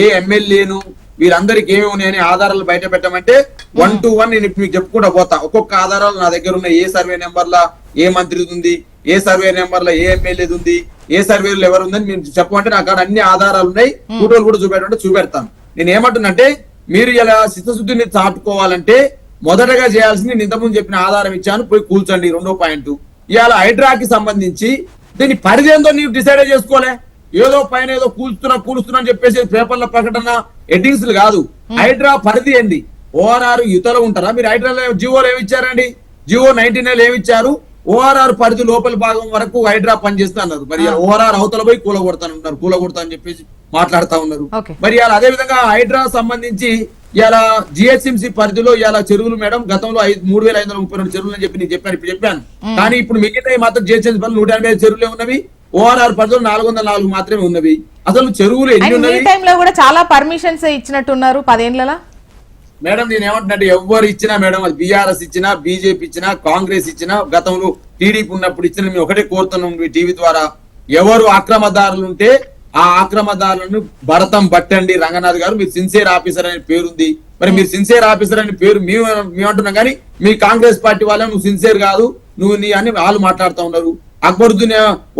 ఏ ఎమ్మెల్యేను వీరందరికి ఏమి ఉన్నాయని ఆధారాలు బయట పెట్టమంటే 1 to 1 నేను ఇప్పుడు మీకు చెప్పుకుంటా పోతా. ఒక్కొక్క ఆధారాలు నా దగ్గర ఉన్న, ఏ సర్వే నెంబర్ల ఏ మంత్రిది ఉంది, ఏ సర్వే నెంబర్ల ఏ ఎమ్మెల్యేది ఉంది, ఏ సర్వేలు ఎవరు ఉందని మీరు చెప్పమంటే నాకు అన్ని ఆధారాలు ఉన్నాయి. ఫోటోలు కూడా చూపెడతాను. నేను ఏమంటున్నంటే మీరు ఇలా చిత్తశుద్ధిని చాటుకోవాలంటే మొదటగా చేయాల్సింది నేను ఇంతకుముందు చెప్పిన ఆధారం ఇచ్చాను, పోయి కూల్చండి. 2వ పాయింట్, ఇవాళ హైడ్రాకి సంబంధించి దీని పరిధి ఏందో నీవు డిసైడ్ చేసుకోలే. ఏదో పైన ఏదో కూలుస్తున్నా అని చెప్పేసి పేపర్ల ప్రకటన ఎడ్డింగ్స్ కాదు. హైడ్రా పరిధి ఏంది? ఓఆర్ఆర్ యుతలో ఉంటారా మీరు? హైడ్రాలో జియోలో ఏమి ఇచ్చారండి? జియో 99 ఏమి ఇచ్చారు? ఓఆర్ఆర్ పరిధి లోపల భాగం వరకు హైడ్రా పనిచేస్తా అన్నారు. మరి ఓఆర్ఆర్ అవతల పోయి కూలగొడతా అని చెప్పేసి మాట్లాడుతా ఉన్నారు. మరి ఇలా అదే విధంగా హైడ్రా సంబంధించి ఇలా జిహెచ్ఎంసీ పరిధిలో ఇలా చెరువులు మేడం గతంలో 3532 చెరువులు అని చెప్పి నేను చెప్పాను. కానీ ఇప్పుడు మిగతా మాత్రం జిహెచ్ఎంసీ పరిధిలో 185 చెరువులే ఉన్నవి. ఓఆర్ఆర్ పరిధిలో 404 మాత్రమే ఉన్నవి. అసలు చెరువులు ఎన్ని ఉన్నవి? కూడా చాలా పర్మిషన్స్ ఇచ్చినట్టున్నారు 10 ఏళ్లలో. మేడం నేను ఏమంటున్నట్టు ఎవరు ఇచ్చినా మేడం, అది బీఆర్ఎస్ ఇచ్చినా, బీజేపీ ఇచ్చినా, కాంగ్రెస్ ఇచ్చినా, గతంలో టీడీపీ ఉన్నప్పుడు ఇచ్చినా మేము ఒకటే కోరుతున్నాం మీ టీవీ ద్వారా, ఎవరు అక్రమదారులు ఉంటే ఆ అక్రమదారులను భరతం పట్టండి. రంగనాథ్ గారు మీరు సిన్సియర్ ఆఫీసర్ అనే పేరుంది. మరి మీరు సిన్సియర్ ఆఫీసర్ అనే పేరు మేము అంటున్నాం, కానీ మీ కాంగ్రెస్ పార్టీ వాళ్ళ నువ్వు సిన్సియర్ కాదు, నువ్వు నీ అని వాళ్ళు మాట్లాడుతూ ఉన్నారు. అక్బరుద్దీన్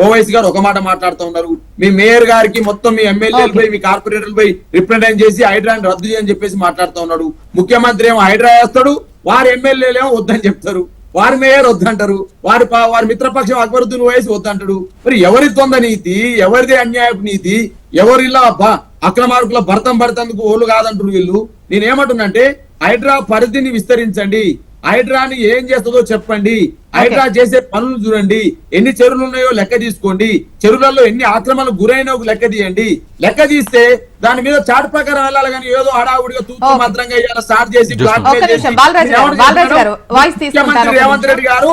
ఓవైసీ గారు ఒక మాట మాట్లాడుతూ ఉన్నారు. మీ మేయర్ గారికి మొత్తం మీ ఎమ్మెల్యేలపై, మీ కార్పొరేటర్లపై రిప్రజెంట్ చేసి హైడ్రాని రద్దు చేయని చెప్పేసి మాట్లాడుతూ ఉన్నాడు. ముఖ్యమంత్రి ఏమో హైడ్రా వేస్తాడు, వారి ఎమ్మెల్యేలు ఏమో వద్దని చెప్తారు, వారి మేయర్ వద్దంటారు, వారి మిత్రపక్షం అక్బరుద్దీన్ ఓవైసీ వద్దంటాడు. మరి ఎవరి దొంగ నీతి, ఎవరిది అన్యాయపు నీతి, ఎవరిలా అక్రమార్కుల భర్తం పడతందుకు ఓళ్ళు కాదంటారు వీళ్ళు. నేనేమంటున్నంటే హైడ్రా పరిధిని విస్తరించండి, హైడ్రాని ఏం చేస్తుందో చెప్పండి, హైడ్రా చేసే పనులు చూడండి, ఎన్ని చెరువులు ఉన్నాయో లెక్క తీసుకోండి, చెరువులలో ఎన్ని ఆక్రమణకు గురైన లెక్క తీయండి. లెక్క తీస్తే దాని మీద చాటు ప్రకారం వెళ్ళాలి, కానీ ఏదో హడావుడిగా తూతూ మాత్రంగా ఇలా స్టార్ట్ చేసి రేవంత్ రెడ్డి గారు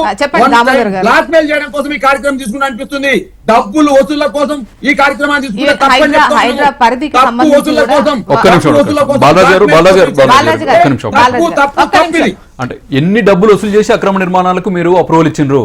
బ్లాక్ మెయిల్ చేయడం కోసం ఈ కార్యక్రమం తీసుకుని అనిపిస్తుంది. డబ్బులు వసూళ్ల కోసం ఈ కార్యక్రమాన్ని తీసుకుంటే అంటే ఎన్ని డబ్బులు వసూలు చేసి అక్రమ నిర్మాణాలకు మీరు అప్రూవల్ ఇచ్చిండ్రు?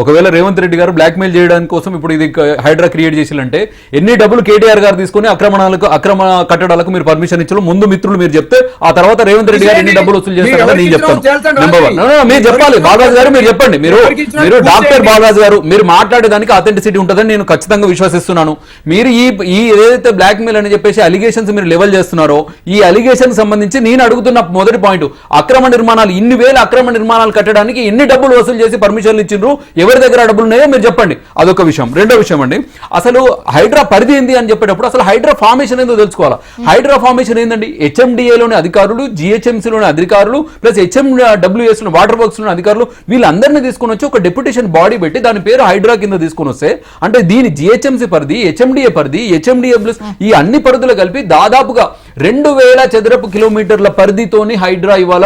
ఒకవేళ రేవంత్ రెడ్డి గారు బ్లాక్ మెయిల్ చేయడానికి కోసం ఇప్పుడు ఇది హైడ్రా క్రియేట్ చేసిలంటే ఎన్ని డబ్బులు కేటీఆర్ గారు తీసుకుని అక్రమ కట్టడాలకు మీరు పర్మిషన్ ఇచ్చారు? ముందు మిత్రులు మీరు చెప్తే ఆ తర్వాత రేవంత్ రెడ్డి గారు ఎన్ని డబ్బులు వసూలు చేస్తారో నేను చెప్తాను. నెంబర్ 1 మీరు చెప్పాలి. బాలరాజు గారు మీరు చెప్పండి. మీరు డాక్టర్ బాలరాజు గారు మీరు మాట్లాడేదానికి అథెంటిసిటీ ఉంటుందని నేను ఖచ్చితంగా విశ్వసిస్తున్నాను. మీరు ఈ ఏదైతే బ్లాక్ మెయిల్ అని చెప్పేసి అలిగేషన్స్ మీరు లెవెల్ చేస్తున్నారో ఈ అలిగేషన్ సంబంధించి నేను అడుగుతున్న మొదటి పాయింట్, అక్రమ నిర్మాణాలు ఇన్ని వేల అక్రమ నిర్మాణాలు కట్టడానికి ఎన్ని డబ్బులు వసూలు చేసి పర్మిషన్లు ఇచ్చిండ్రు? ఎవరి దగ్గర డబ్బులు ఉన్నాయో మీరు చెప్పండి. అదొక విషయం. రెండో విషయం అండి, అసలు హైడ్రా పరిధి ఏంది అని చెప్పేటప్పుడు అసలు హైడ్రా ఫార్మేషన్ ఏందో తెలుసుకోవాలి. హైడ్రా ఫార్మేషన్ ఏందండి? హెచ్ఎండిఏలోని అధికారులు, జిహెచ్ఎంసీలోని అధికారులు, ప్లస్ హెచ్ఎండబ్ల్యూఎస్ వాటర్ వర్క్స్ లోని అధికారులు, వీళ్ళందరినీ తీసుకుని వచ్చి ఒక డెప్యుటేషన్ బాడీ పెట్టి దాని పేరు హైడ్రా కింద తీసుకుని వస్తే, అంటే దీని జిహెచ్ఎంసీ పరిధి, హెచ్ఎండిఏ పరిధి, హెచ్ఎండిఏ ఈ అన్ని పరిధులు కలిపి దాదాపుగా 2000 చదరపు కిలోమీటర్ల పరిధితోని హైడ్రా ఇవాళ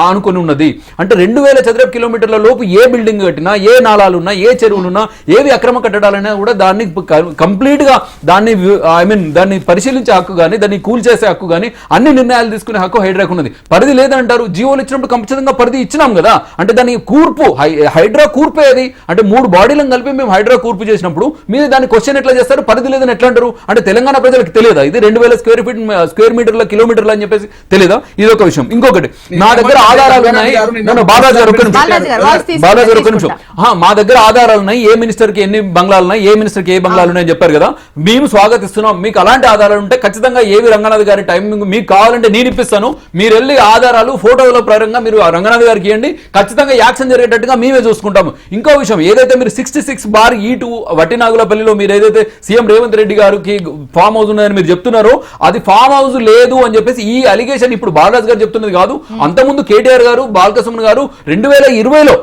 ఆనుకొని ఉన్నది. అంటే 2000 చదరపు కిలోమీటర్ల లోపు ఏ బిల్డింగ్ కట్టినా, ఏ నాలాలున్నా, ఏ చెరువులున్నా, ఏవి అక్రమ కట్టడాలైనా కూడా దాన్ని కంప్లీట్ గా దాన్ని పరిశీలించే హక్కు కానీ, దాన్ని కూల్ చేసే హక్కు కానీ, అన్ని నిర్ణయాలు తీసుకునే హక్కు హైడ్రాకు ఉన్నది. పరిధి లేదంటారు. జియోలు ఇచ్చినప్పుడు ఖచ్చితంగా పరిధి ఇచ్చినాం కదా. అంటే దాని కూర్పు హైడ్రా కూర్పే అది. అంటే 3 బాడీలను కలిపి మేము హైడ్రా కూర్పు చేసినప్పుడు మీరు దాన్ని క్వశ్చన్ ఎట్లా చేస్తారు? పరిధి లేదని ఎట్లా అంటారు? అంటే తెలంగాణ ప్రజలకు తెలియదా ఇది 2000 స్క్వేర్ మీటర్ల కిలోమీటర్లు అని చెప్పేసి తెలియదా? ఇది ఒక విషయం. ఇంకొకటి, నా దగ్గర ఆధారాలు ఉన్నాయి. బాలాజీ గారు ఒక నిమిషం. మా దగ్గర ఆధారాలు ఉన్నాయి. ఏ మినిస్టర్ కి ఎన్ని బంగ్లాలు ఉన్నాయి, ఏ మినిస్టర్ కి ఏ బంగ్లాలు ఉన్నాయని చెప్పారు కదా. మేము స్వాగతిస్తున్నాం. మీకు అలాంటి ఆధారాలు ఉంటే ఖచ్చితంగా ఏవి రంగనాథ్ గారి టైమింగ్ మీకు కావాలంటే నేను ఇప్పిస్తాను. మీరు వెళ్ళి ఆధారాలు ఫోటోల పరంగా మీరు రంగనాథ్ గారికి ఇవ్వండి. ఖచ్చితంగా యాక్షన్ జరిగేటట్టుగా మేమే చూసుకుంటాము. ఇంకో విషయం, ఏదైతే మీరు 66/E2 వట్టినాగులపల్లిలో మీరు ఏదైతే సీఎం రేవంత్ రెడ్డి గారికి ఫామ్ హౌస్ ఉన్నాయని మీరు చెప్తున్నారో అది ఫామ్ ఫామ్ హౌస్ లేదు అని చెప్పేసి ఈ అలిగేషన్ ఇప్పుడు బాలరాజ్ గారు చెప్తున్నది కాదు. అంతకుముందు కేటీఆర్ గారు, బాలకృష్ణ గారు 2020లో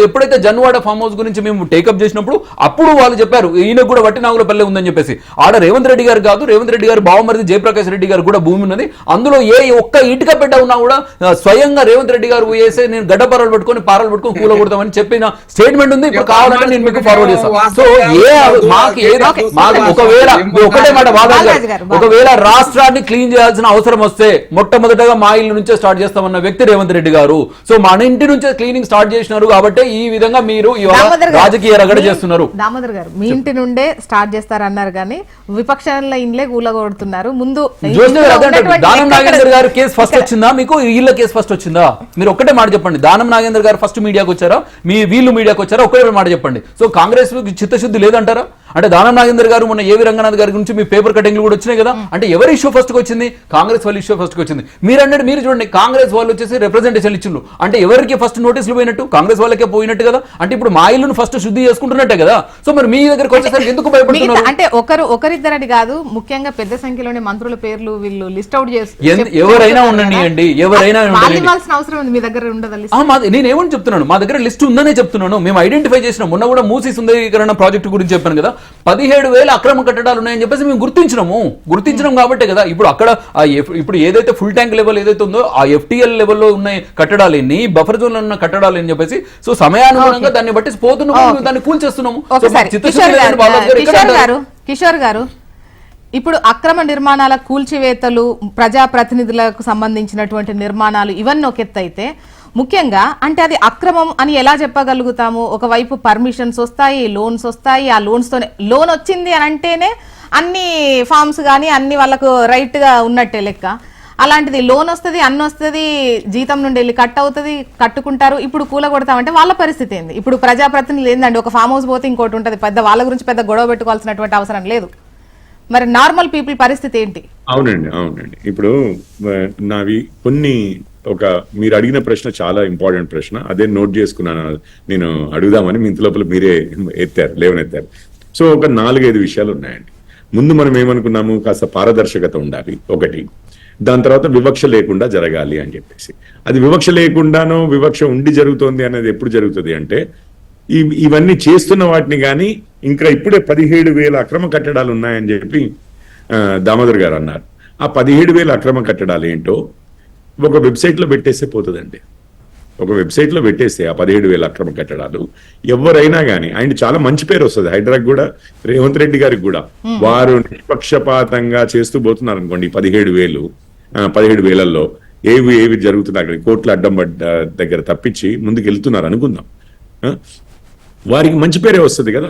ఎప్పుడైతే జన్వాడ ఫామ్ హౌస్ గురించి మేము టేకప్ చేసినప్పుడు అప్పుడు వాళ్ళు చెప్పారు ఈయనకు కూడా వట్టినాగులపల్లె ఉందని చెప్పేసి. ఆడ రేవంత్ రెడ్డి గారు కాదు, రేవంత్ రెడ్డి గారు బావమరిది జయప్రకాష్ రెడ్డి గారు కూడా భూమి ఉన్నది, అందులో ఏ ఒక్క ఇటుక పెట్ట ఉన్నా కూడా స్వయంగా రేవంత్ రెడ్డి గారు వేసే నేను గడ్డపారలు పట్టుకొని కూలగొడతామని చెప్పిన స్టేట్మెంట్ ఉంది. ఇప్పుడు కావాలంటే నేను మీకు ఫార్వర్డ్ చేస్తాను. సో ఒకవేళ ఒకటే మాట ఒకవేళ రాష్ట్రాన్ని క్లీన్ చేయాల్సిన అవసరం వస్తే మొట్టమొదటగా మా ఇల్లు నుంచే స్టార్ట్ చేస్తామన్న వ్యక్తి రేవంత్ రెడ్డి గారు. సో మన ఇంటి నుంచే క్లీనింగ్ స్టార్ట్ చేసినారు కాబట్టి ఈ విధంగా మీరు రాజకీయ రగడ చేస్తున్నారు. దామోదర్ గారు మీ ఇంటి నుండే స్టార్ట్ చేస్తారన్నారు కానీ విపక్షాల ఇండ్లే కూలగొడుతున్నారు. ముందు దానం నాగేందర్ గారు కేసు ఫస్ట్ వచ్చిందా, మీకు వీళ్ళ కేసు ఫస్ట్ వచ్చిందా? మీరు ఒక్కటే మాట చెప్పండి. దానం నాగేందర్ గారు ఫస్ట్ మీడియాకి వచ్చారా, వీళ్ళు మీడియాకి వచ్చారా? ఒక్కటే మాట చెప్పండి. సో కాంగ్రెస్ చిత్తశుద్ధి లేదంటారా? అంటే దానం నాగేందర్ గారు మొన్న ఏవి రంగనాథ్ గారి గురించి మీ పేపర్ కటింగ్లు కూడా వచ్చినాయి కదా. అంటే ఎవరి ఇష్యూ ఫస్ట్ వచ్చింది? కాంగ్రెస్ వాళ్ళ ఇష్యూ ఫస్ట్ వచ్చింది. మీరు చూడండి, కాంగ్రెస్ వాళ్ళు వచ్చేసి రిప్రజెంటేషన్ ఇచ్చిండ్రు. అంటే ఎవరికి ఫస్ట్ నోటీసులు పోయినట్టు? కాంగ్రెస్ వాళ్ళకే పోయినట్టు కదా. అంటే ఇప్పుడు మా ఇల్లును ఫస్ట్ శుద్ధి చేసుకుంటున్నట్టే కదా. సో మరి మీ దగ్గరకు వచ్చేసరికి ఎందుకు భయపడుతున్నారు? అంటే ఒకరిద్దరని కాదు, ముఖ్యంగా పెద్ద సంఖ్యలోనే మంత్రుల పేర్లు వీళ్ళు లిస్ట్ అవుట్ చేసి ఎవరైనా ఉండండి, ఎవరైనా అవసరం ఉంది. మీ దగ్గర ఉండదు. నేనేమని చెప్తున్నాను, మా దగ్గర లిస్ట్ ఉందనే చెప్తున్నాను. మేము ఐడెంటిఫై చేసినాం. మొన్న కూడా మూసీ సుందరీకరణ ప్రాజెక్టు గురించి చెప్పాను కదా. 17,000 అక్రమ కట్టడాలు ఉన్నాయని చెప్పేసి మేము గుర్తించినాం కాబట్టే కదా. ఇప్పుడు అక్కడ ఇప్పుడు ఏదైతే ఫుల్ ట్యాంక్ లెవెల్ ఏదైతే ఉందో ఆ FTL లెవెల్లో ఉన్న కట్టడాలు ఎన్ని, బఫర్ జోన్ లో ఉన్న కట్టడాలు అని చెప్పేసి సో సమయానుగుణంగా దాన్ని బట్టి పోతున్నాము, దాన్ని కూల్చేస్తున్నాము. కిషోర్ గారు, ఇప్పుడు అక్రమ నిర్మాణాల కూల్చివేతలు, ప్రజాప్రతినిధులకు సంబంధించినటువంటి నిర్మాణాలు ఇవన్నీ ఒక ఎత్తు అయితే, ముఖ్యంగా అంటే అది అక్రమం అని ఎలా చెప్పగలుగుతాము? ఒకవైపు పర్మిషన్స్ వస్తాయి, లోన్స్ వస్తాయి, ఆ లోన్స్తోనే లోన్ వచ్చింది అని అంటేనే అన్ని ఫార్మ్స్ కానీ అన్ని వాళ్ళకు రైట్ గా ఉన్నట్టే లెక్క. అలాంటిది లోన్ వస్తుంది, అన్ని వస్తుంది, జీతం నుండి వెళ్ళి కట్ అవుతుంది, కట్టుకుంటారు. ఇప్పుడు కూలగొడతామంటే వాళ్ళ పరిస్థితి ఏంది? ఇప్పుడు ప్రజాప్రతినిధులు ఏందండి, ఒక ఫామ్ హౌస్ పోతే ఇంకోటి ఉంటుంది, పెద్ద వాళ్ళ గురించి పెద్ద గొడవ పెట్టుకోవాల్సినటువంటి అవసరం లేదు. మరి నార్మల్ పీపుల్ పరిస్థితి ఏంటి? అవునండి. ఇప్పుడు నావి కొన్ని మీరు అడిగిన ప్రశ్న చాలా ఇంపార్టెంట్ ప్రశ్న. అదే నోట్ చేసుకున్నాను, నేను అడుగుదామని. మీ ఇంత లోపల మీరే లేవనెత్తారు. సో ఒక 4-5 విషయాలు ఉన్నాయండి. ముందు మనం ఏమనుకున్నాము, కాస్త పారదర్శకత ఉండాలి ఒకటి. దాని తర్వాత వివక్ష లేకుండా జరగాలి అని చెప్పేసి. అది వివక్ష లేకుండానో వివక్ష ఉండి జరుగుతోంది అనేది ఎప్పుడు జరుగుతుంది అంటే, ఇవన్నీ చేస్తున్న వాటిని కానీ ఇంకా ఇప్పుడే 17,000 అక్రమ కట్టడాలు ఉన్నాయని చెప్పి దామోదర్ గారు అన్నారు. ఆ 17,000 అక్రమ కట్టడాలు ఏంటో ఒక వెబ్సైట్లో పెట్టేస్తే పోతుందండి. ఒక వెబ్సైట్లో పెట్టేస్తే ఆ 17,000 అక్రమ కట్టడాలు ఎవరైనా కానీ, ఆయన చాలా మంచి పేరు వస్తుంది హైడ్రాకి కూడా, రేవంత్ రెడ్డి గారికి కూడా. వారు నిష్పక్షపాతంగా చేస్తూ పోతున్నారు అనుకోండి. 17,000లో ఏవి జరుగుతున్నాయి అక్కడ, కోర్టుల అడ్డం దగ్గర తప్పించి ముందుకు వెళ్తున్నారు అనుకుందాం. వారికి మంచి పేరే వస్తుంది కదా.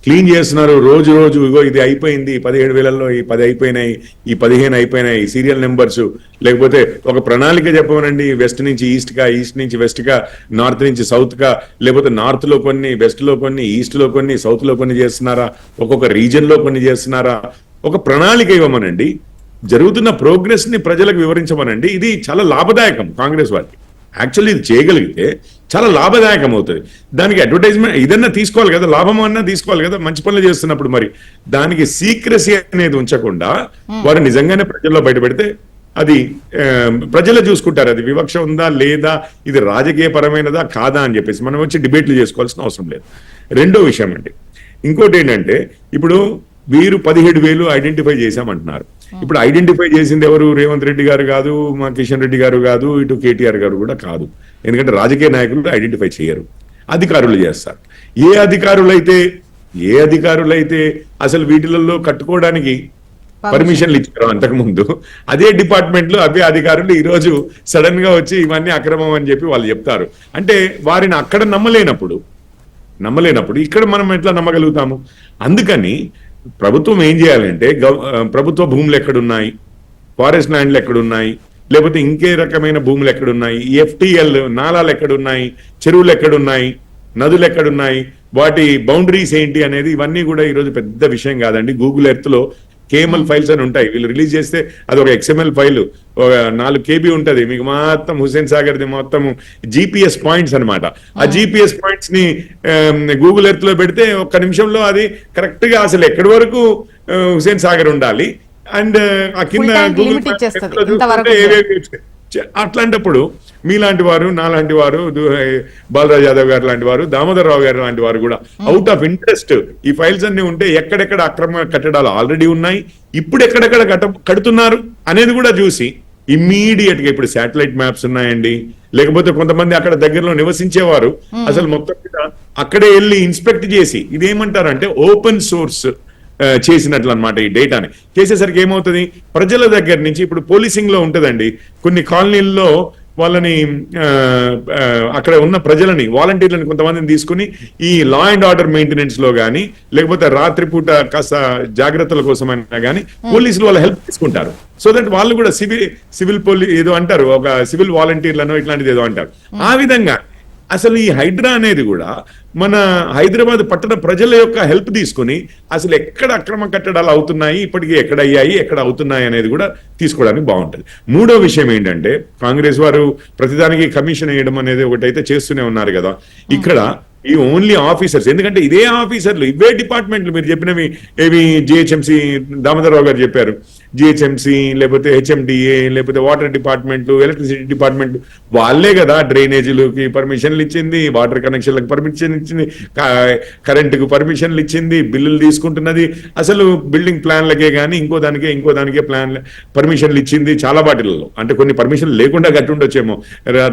క్లీన్ చేస్తున్నారు రోజు ఇగో ఇది అయిపోయింది, 17,000లో ఈ 10 అయిపోయినాయి, ఈ 15 అయిపోయినాయి, సీరియల్ నెంబర్స్. లేకపోతే ఒక ప్రణాళిక చెప్పమనండి, వెస్ట్ నుంచి ఈస్ట్ గా, ఈస్ట్ నుంచి వెస్ట్ గా, నార్త్ నుంచి సౌత్ గా, లేకపోతే నార్త్ లో కొన్ని, వెస్ట్ లో కొన్ని, ఈస్ట్ లో కొన్ని, సౌత్ లో కొన్ని చేస్తున్నారా, ఒక్కొక్క రీజన్ లో కొన్ని చేస్తున్నారా, ఒక ప్రణాళిక ఇవ్వమనండి. జరుగుతున్న ప్రోగ్రెస్ ని ప్రజలకు వివరించమనండి. ఇది చాలా లాభదాయకం కాంగ్రెస్ వారికి. యాక్చువల్లీ ఇది చేయగలిగితే చాలా లాభదాయకం అవుతుంది. దానికి అడ్వర్టైజ్మెంట్ ఇదన్నా తీసుకోవాలి కదా, లాభం అన్నా తీసుకోవాలి కదా మంచి పనులు చేస్తున్నప్పుడు. మరి దానికి సీక్రసీ అనేది ఉంచకుండా వారు నిజంగానే ప్రజల్లో బయటపెడితే అది ప్రజలు చూసుకుంటారు, అది వివక్ష ఉందా లేదా, ఇది రాజకీయ పరమైనదా కాదా అని చెప్పేసి మనం వచ్చి డిబేట్లు చేసుకోవాల్సిన అవసరం లేదు. రెండో విషయం అండి, ఇంకోటి ఏంటంటే, ఇప్పుడు వీరు 17,000 ఐడెంటిఫై చేశామంటున్నారు. ఇప్పుడు ఐడెంటిఫై చేసింది ఎవరు? రేవంత్ రెడ్డి గారు కాదు, మా కిషన్ రెడ్డి గారు కాదు, ఇటు కేటీఆర్ గారు కూడా కాదు. ఎందుకంటే రాజకీయ నాయకులు ఐడెంటిఫై చేయరు, అధికారులు చేస్తారు. ఏ అధికారులైతే అసలు వీటిలలో కట్టుకోవడానికి పర్మిషన్లు ఇచ్చారు అంతకుముందు, అదే డిపార్ట్మెంట్ లో అవే అధికారులు ఈ రోజు సడన్ గా వచ్చి ఇవన్నీ అక్రమం అని చెప్పి వాళ్ళు చెప్తారు. అంటే వారిని అక్కడ నమ్మలేనప్పుడు ఇక్కడ మనం ఎట్లా నమ్మగలుగుతాము? అందుకని ప్రభుత్వం ఏం చేయాలంటే, ప్రభుత్వ భూములు ఎక్కడున్నాయి, ఫారెస్ట్ ల్యాండ్లు ఎక్కడున్నాయి, లేకపోతే ఇంకే రకమైన భూములు ఎక్కడున్నాయి, FTL నాలాలు ఎక్కడున్నాయి, చెరువులు ఎక్కడున్నాయి, నదులు ఎక్కడున్నాయి, వాటి బౌండరీస్ ఏంటి అనేది ఇవన్నీ కూడా ఈరోజు పెద్ద విషయం కాదండి. గూగుల్ ఎర్త్ లో KML ఫైల్స్ అని ఉంటాయి. వీళ్ళు రిలీజ్ చేస్తే అది ఒక XML ఫైల్ 4 KB ఉంటది. మీకు మొత్తం హుస్సేన్ సాగర్ ది మొత్తం GPS పాయింట్స్ అనమాట. ఆ GPS పాయింట్స్ ని గూగుల్ ఎర్త్ లో పెడితే 1 నిమిషంలో అది కరెక్ట్ గా అసలు ఎక్కడి వరకు హుస్సేన్ సాగర్ ఉండాలి, అండ్ ఆ కింద Full tank Google limit Map ఇచ్చేస్తది. లో ఇంతవరకు చూస్తుంటే ఏవేవి అట్లాంటప్పుడు మీలాంటి వారు, నాలాంటి వారు, బాలరాజ్ యాదవ్ గారు లాంటి వారు, దామోదర్ రావు గారు లాంటి వారు కూడా అవుట్ ఆఫ్ ఇంట్రెస్ట్ ఈ ఫైల్స్ అన్ని ఉంటే ఎక్కడెక్కడ అక్రమ కట్టడాలు ఆల్రెడీ ఉన్నాయి, ఇప్పుడు ఎక్కడెక్కడ కడుతున్నారు అనేది కూడా చూసి ఇమ్మీడియట్ గా ఇప్పుడు శాటిలైట్ మ్యాప్స్ ఉన్నాయండి, లేకపోతే కొంతమంది అక్కడ దగ్గరలో నివసించేవారు అసలు మొత్తం మీద అక్కడే వెళ్ళి ఇన్స్పెక్ట్ చేసి ఇదేమంటారంటే ఓపెన్ సోర్స్ చేసినట్లు అనమాట ఈ డేటాని చేసేసరికి ఏమవుతుంది ప్రజల దగ్గర నుంచి ఇప్పుడు పోలీసింగ్ లో ఉంటదండి కొన్ని కాలనీల్లో వాళ్ళని అక్కడ ఉన్న ప్రజలని వాలంటీర్లను కొంతమందిని తీసుకుని ఈ లా అండ్ ఆర్డర్ మెయింటెనెన్స్ లో గానీ లేకపోతే రాత్రిపూట కాస్త జాగ్రత్తల కోసమైనా గానీ పోలీసులు వాళ్ళ హెల్ప్ తీసుకుంటారు సో దట్ వాళ్ళు కూడా సివిల్ పోలీస్ ఏదో అంటారు ఒక సివిల్ వాలంటీర్లను ఇట్లాంటిది ఏదో అంటారు ఆ విధంగా అసలు ఈ హైడ్రా అనేది కూడా మన హైదరాబాద్ పట్టణ ప్రజల యొక్క హెల్ప్ తీసుకుని అసలు ఎక్కడ అక్రమ కట్టడాలు అవుతున్నాయి ఇప్పటికీ ఎక్కడ అయ్యాయి ఎక్కడ అవుతున్నాయి అనేది కూడా తీసుకోవడానికి బాగుంటుంది మూడో విషయం ఏంటంటే కాంగ్రెస్ వారు ప్రతిదానికి కమిషన్ వేయడం అనేది ఒకటైతే చేస్తూనే ఉన్నారు కదా ఇక్కడ ఈ ఓన్లీ ఆఫీసర్స్ ఎందుకంటే ఇదే ఆఫీసర్లు ఇవే డిపార్ట్మెంట్లు మీరు చెప్పినవి ఏవి జిహెచ్ఎంసీ దామోదరరావు గారు చెప్పారు జిహెచ్ఎంసీ లేకపోతే హెచ్ఎండిఏ లేకపోతే వాటర్ డిపార్ట్మెంట్ ఎలక్ట్రిసిటీ డిపార్ట్మెంట్ వాళ్ళే కదా డ్రైనేజీలకి పర్మిషన్లు ఇచ్చింది వాటర్ కనెక్షన్లకు పర్మిషన్ ఇచ్చింది కరెంటుకు పర్మిషన్లు ఇచ్చింది బిల్లులు తీసుకుంటున్నది అసలు బిల్డింగ్ ప్లాన్లకే కానీ ఇంకో దానికే ప్లాన్ పర్మిషన్లు ఇచ్చింది చాలా వాటిల్లో అంటే కొన్ని పర్మిషన్లు లేకుండా కట్టి ఉండొచ్చేమో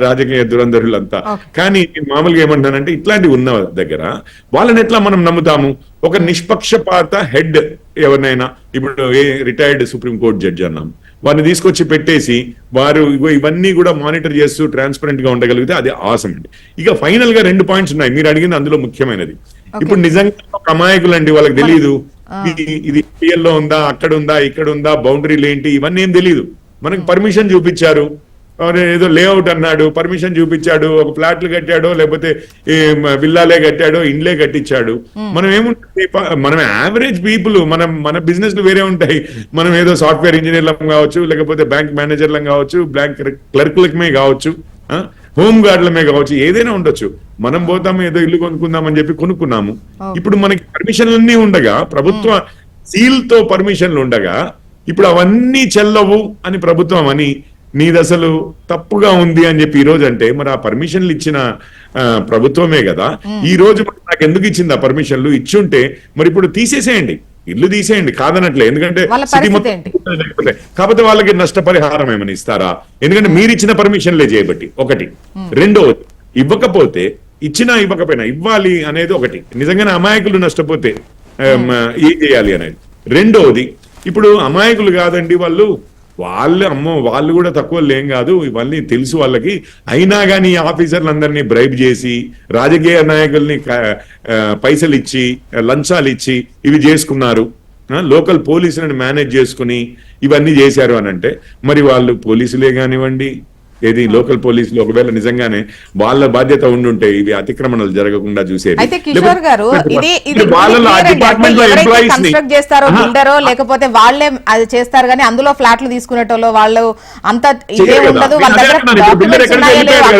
రాజకీయ దురంధరులంతా కానీ మామూలుగా ఏమంటానంటే ఇట్లాంటివి ఉన్న దగ్గర వాళ్ళని ఎట్లా మనం నమ్ముతాము ఒక నిష్పక్షపాత హెడ్ ఎవరినైనా ఇప్పుడు రిటైర్డ్ సుప్రీంకోర్టు జడ్జి అన్నాం వారిని తీసుకొచ్చి పెట్టేసి వారు ఇవన్నీ కూడా మానిటర్ చేస్తూ ట్రాన్స్పరెంట్ గా ఉండగలిగితే అది ఆసం అండి ఇక ఫైనల్ గా 2 పాయింట్స్ ఉన్నాయి మీరు అడిగింది అందులో ముఖ్యమైనది ఇప్పుడు నిజంగా అమాయకులు అండి వాళ్ళకి తెలియదు ఇది లో ఉందా అక్కడ ఉందా ఇక్కడ ఉందా బౌండరీలు ఏంటి ఇవన్నీ ఏం తెలియదు మనకి పర్మిషన్ చూపించారు ఏదో లేఅవుట్ అన్నాడు పర్మిషన్ చూపించాడు ఒక ఫ్లాట్లు కట్టాడో లేకపోతే విల్లాలే కట్టాడో ఇండ్లే కట్టించాడు మనం ఏముంటుంది మనం యావరేజ్ పీపుల్ మన బిజినెస్లు వేరే ఉంటాయి మనం ఏదో సాఫ్ట్వేర్ ఇంజనీర్లం కావచ్చు లేకపోతే బ్యాంక్ మేనేజర్లం కావచ్చు బ్యాంక్ క్లర్క్లమే కావచ్చు హోమ్ గార్డులమే కావచ్చు ఏదైనా ఉండొచ్చు మనం పోతాము ఏదో ఇల్లు కొనుక్కుందామని చెప్పి కొనుక్కున్నాము ఇప్పుడు మనకి పర్మిషన్లన్నీ ఉండగా ప్రభుత్వ సీల్ తో పర్మిషన్లు ఉండగా ఇప్పుడు అవన్నీ చెల్లవు అని ప్రభుత్వం అని నీది అసలు తప్పుగా ఉంది అని చెప్పి ఈ రోజు అంటే మరి ఆ పర్మిషన్లు ఇచ్చిన ప్రభుత్వమే కదా ఈ రోజు నాకు ఎందుకు ఇచ్చింది ఆ పర్మిషన్లు ఇచ్చుంటే మరి ఇప్పుడు తీసేసేయండి ఇల్లు తీసేయండి కాదనట్లే ఎందుకంటే కాకపోతే వాళ్ళకి నష్టపరిహారం ఏమని ఇస్తారా ఎందుకంటే మీరు ఇచ్చిన పర్మిషన్లే చేయబట్టి ఒకటి రెండోది ఇవ్వకపోతే ఇచ్చినా ఇవ్వకపోయినా ఇవ్వాలి అనేది ఒకటి నిజంగానే అమాయకులు నష్టపోతే ఏం చేయాలి అనేది రెండోది ఇప్పుడు అమాయకులు కాదండి వాళ్ళు కూడా తక్కువ లేం కాదు ఇవన్నీ తెలుసు వాళ్ళకి అయినా కానీ ఆఫీసర్లందరినీ బ్రైబ్ చేసి రాజకీయ నాయకుల్ని పైసలు ఇచ్చి లంచాలు ఇచ్చి ఇవి చేసుకున్నారు లోకల్ పోలీసులను మేనేజ్ చేసుకుని ఇవన్నీ చేశారు అని అంటే మరి వాళ్ళు పోలీసులే కానివ్వండి ఏది లోకల్ పోలీసులు ఒకవేళ నిజంగానే వాళ్ళ బాధ్యత ఉండుంటే ఇవి అతిక్రమణలు జరగకుండా చూసేది అయితే కిషోర్ గారు కన్స్ట్రక్ట్ చేస్తారో బిల్డరో లేకపోతే వాళ్ళే అది చేస్తారు కానీ అందులో ఫ్లాట్లు తీసుకునేటోళ్ళు వాళ్ళు అంత ఇదే ఉండదు వాళ్ళ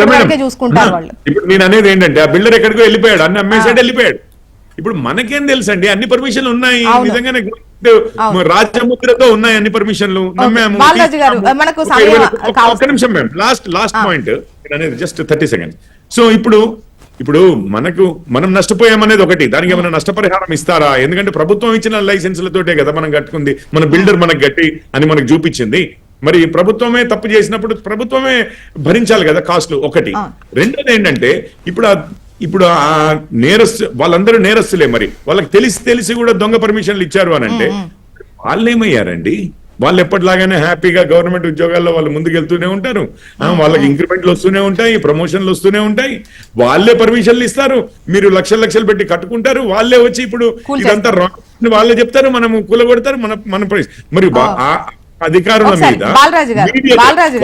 దగ్గర చూసుకుంటారు వాళ్ళు ఇప్పుడు నేను అనేది ఏంటంటే ఆ బిల్డర్ ఎక్కడికో వెళ్ళిపోయాడు అన్ని అమ్మేసాడు వెళ్ళిపోయాడు ఇప్పుడు మనకేం తెలుసండి అన్ని పర్మిషన్లు ఉన్నాయి నిజంగానే రాజముద్రతో ఉన్నాయి అన్ని పర్మిషన్లు నమ్మాము ఒక్క నిమిషం మ్యామ్ లాస్ట్ పాయింట్ అనేది జస్ట్ 30 seconds సో ఇప్పుడు మనం నష్టపోయామనేది ఒకటి దానికి ఏమైనా నష్టపరిహారం ఇస్తారా ఎందుకంటే ప్రభుత్వం ఇచ్చిన లైసెన్సులతోటే కదా మనం కట్టుకుంది మన బిల్డర్ మనకు గట్టి అని మనకు చూపించింది మరి ప్రభుత్వమే తప్పు చేసినప్పుడు ప్రభుత్వమే భరించాలి కదా కాస్ట్లు ఒకటి రెండోది ఏంటంటే ఇప్పుడు ఆ వాళ్ళందరూ నేరస్తులే మరి వాళ్ళకి తెలిసి కూడా దొంగ పర్మిషన్లు ఇచ్చారు అని అంటే వాళ్ళు ఏమయ్యారండి వాళ్ళు ఎప్పటిలాగానే హ్యాపీగా గవర్నమెంట్ ఉద్యోగాల్లో వాళ్ళు ముందుకెళ్తూనే ఉంటారు వాళ్ళకి ఇంక్రిమెంట్లు వస్తూనే ఉంటాయి ప్రమోషన్లు వస్తూనే ఉంటాయి వాళ్ళే పర్మిషన్లు ఇస్తారు మీరు లక్షలు పెట్టి కట్టుకుంటారు వాళ్ళే వచ్చి ఇప్పుడు ఇదంతా రాంగ్ వాళ్ళే చెప్తారు మనము కూలగొడతారు మన మరి అధికారుల మీద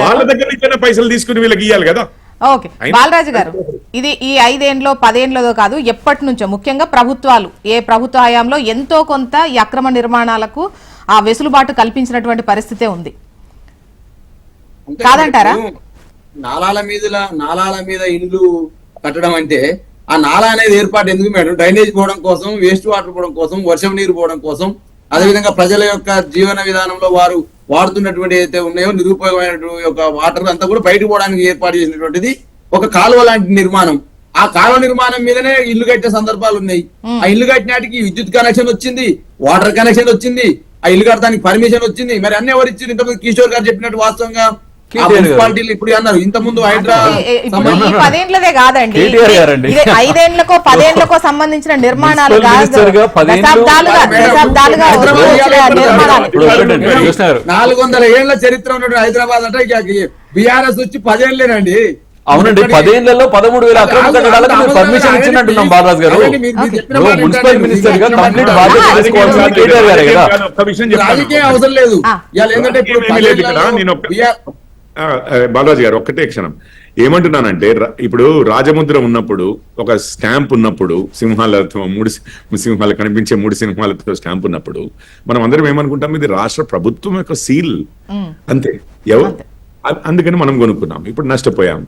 వాళ్ళ దగ్గర ఇచ్చిన పైసలు తీసుకుని వీళ్ళకి ఇవ్వాలి కదా ఓకే బాలరాజు గారు ఇది ఈ 5 ఏళ్లో 10 ఏళ్లదో కాదు ఎప్పటి నుంచో ముఖ్యంగా ప్రభుత్వాలు ఏ ప్రభుత్వ హయాంలో ఎంతో కొంత ఈ అక్రమ నిర్మాణాలకు ఆ వెసులుబాటు కల్పించినటువంటి పరిస్థితే ఉంది కాదంటారా నాలాల మీద ఇండ్లు కట్టడం అంటే ఆ నాలా అనేది ఏర్పాటు ఎందుకు మేడం డ్రైనేజ్ పోవడం కోసం వేస్ట్ వాటర్ పోవడం కోసం వర్షం నీరు పోవడం కోసం అదేవిధంగా ప్రజల యొక్క జీవన విధానంలో వారు వాడుతున్నటువంటి ఏదైతే ఉన్నాయో నిరుపయోగమైనటువంటి యొక్క వాటర్ అంతా కూడా బయటకు పోవడానికి ఏర్పాటు చేసినటువంటిది ఒక కాలువ లాంటి నిర్మాణం. ఆ కాలువ నిర్మాణం మీదనే ఇల్లు కట్టే సందర్భాలు ఉన్నాయి. ఆ ఇల్లు కట్టినాటికి విద్యుత్ కనెక్షన్ వచ్చింది, వాటర్ కనెక్షన్ వచ్చింది, ఆ ఇల్లు కట్టడానికి పర్మిషన్ వచ్చింది. మరి అన్ని ఎవరు ఇచ్చింది? ఇంతకుముందు కిషోర్ గారు చెప్పినట్టు వాస్తవంగా మున్సిపాలిటీలు ఇప్పుడు అన్నారు. ఇంత ముందు హైడ్రా ఇప్పుడు ఈ 10 ఏళ్లదే కాదండి, కేటీఆర్ గారండి. ఇది 5 ఏళ్లకో 10 ఏళ్లకో సంబంధించిన నిర్మాణాలు మున్సిపల్ కాదు, మినిస్టర్గా 10 ఏళ్ళు దశాబ్దాలుగా నిర్మాణాలు. 400 ఏళ్ల చరిత్ర ఉన్నటువంటి హైదరాబాద్ అంటే బీఆర్ఎస్ వచ్చి 10 ఏళ్ళేనండి. అవునండి, 10 ఏళ్లలో 13,000 అక్రమ కట్టడాలకు మీరు పర్మిషన్ ఇచ్చినట్టున్నాం బాలరాజు గారు. మున్సిపల్ మినిస్టర్ గా కంప్లీట్ బాధ్యత తీసుకోవాల్సిన కేటీఆర్ గారే కదా. ఒక్క విషయం చెప్తాను. రాజకీయం అవసరం లేదు. ఇవాళ ఏంటంటే ఇప్పుడు ఏమీ లేదు ఇక్కడ. నేను బాలరాజు గారు ఒక్కటే క్షణం ఏమంటున్నానంటే, ఇప్పుడు రాజముద్ర ఉన్నప్పుడు ఒక స్టాంప్ ఉన్నప్పుడు సింహాలతో 3 సింహాలు కనిపించే 3 సింహాలతో స్టాంప్ ఉన్నప్పుడు మనం అందరం ఏమనుకుంటాం, ఇది రాష్ట్ర ప్రభుత్వం యొక్క సీల్ అంతే. అందుకని మనం కొనుక్కున్నాం, ఇప్పుడు నష్టపోయాం.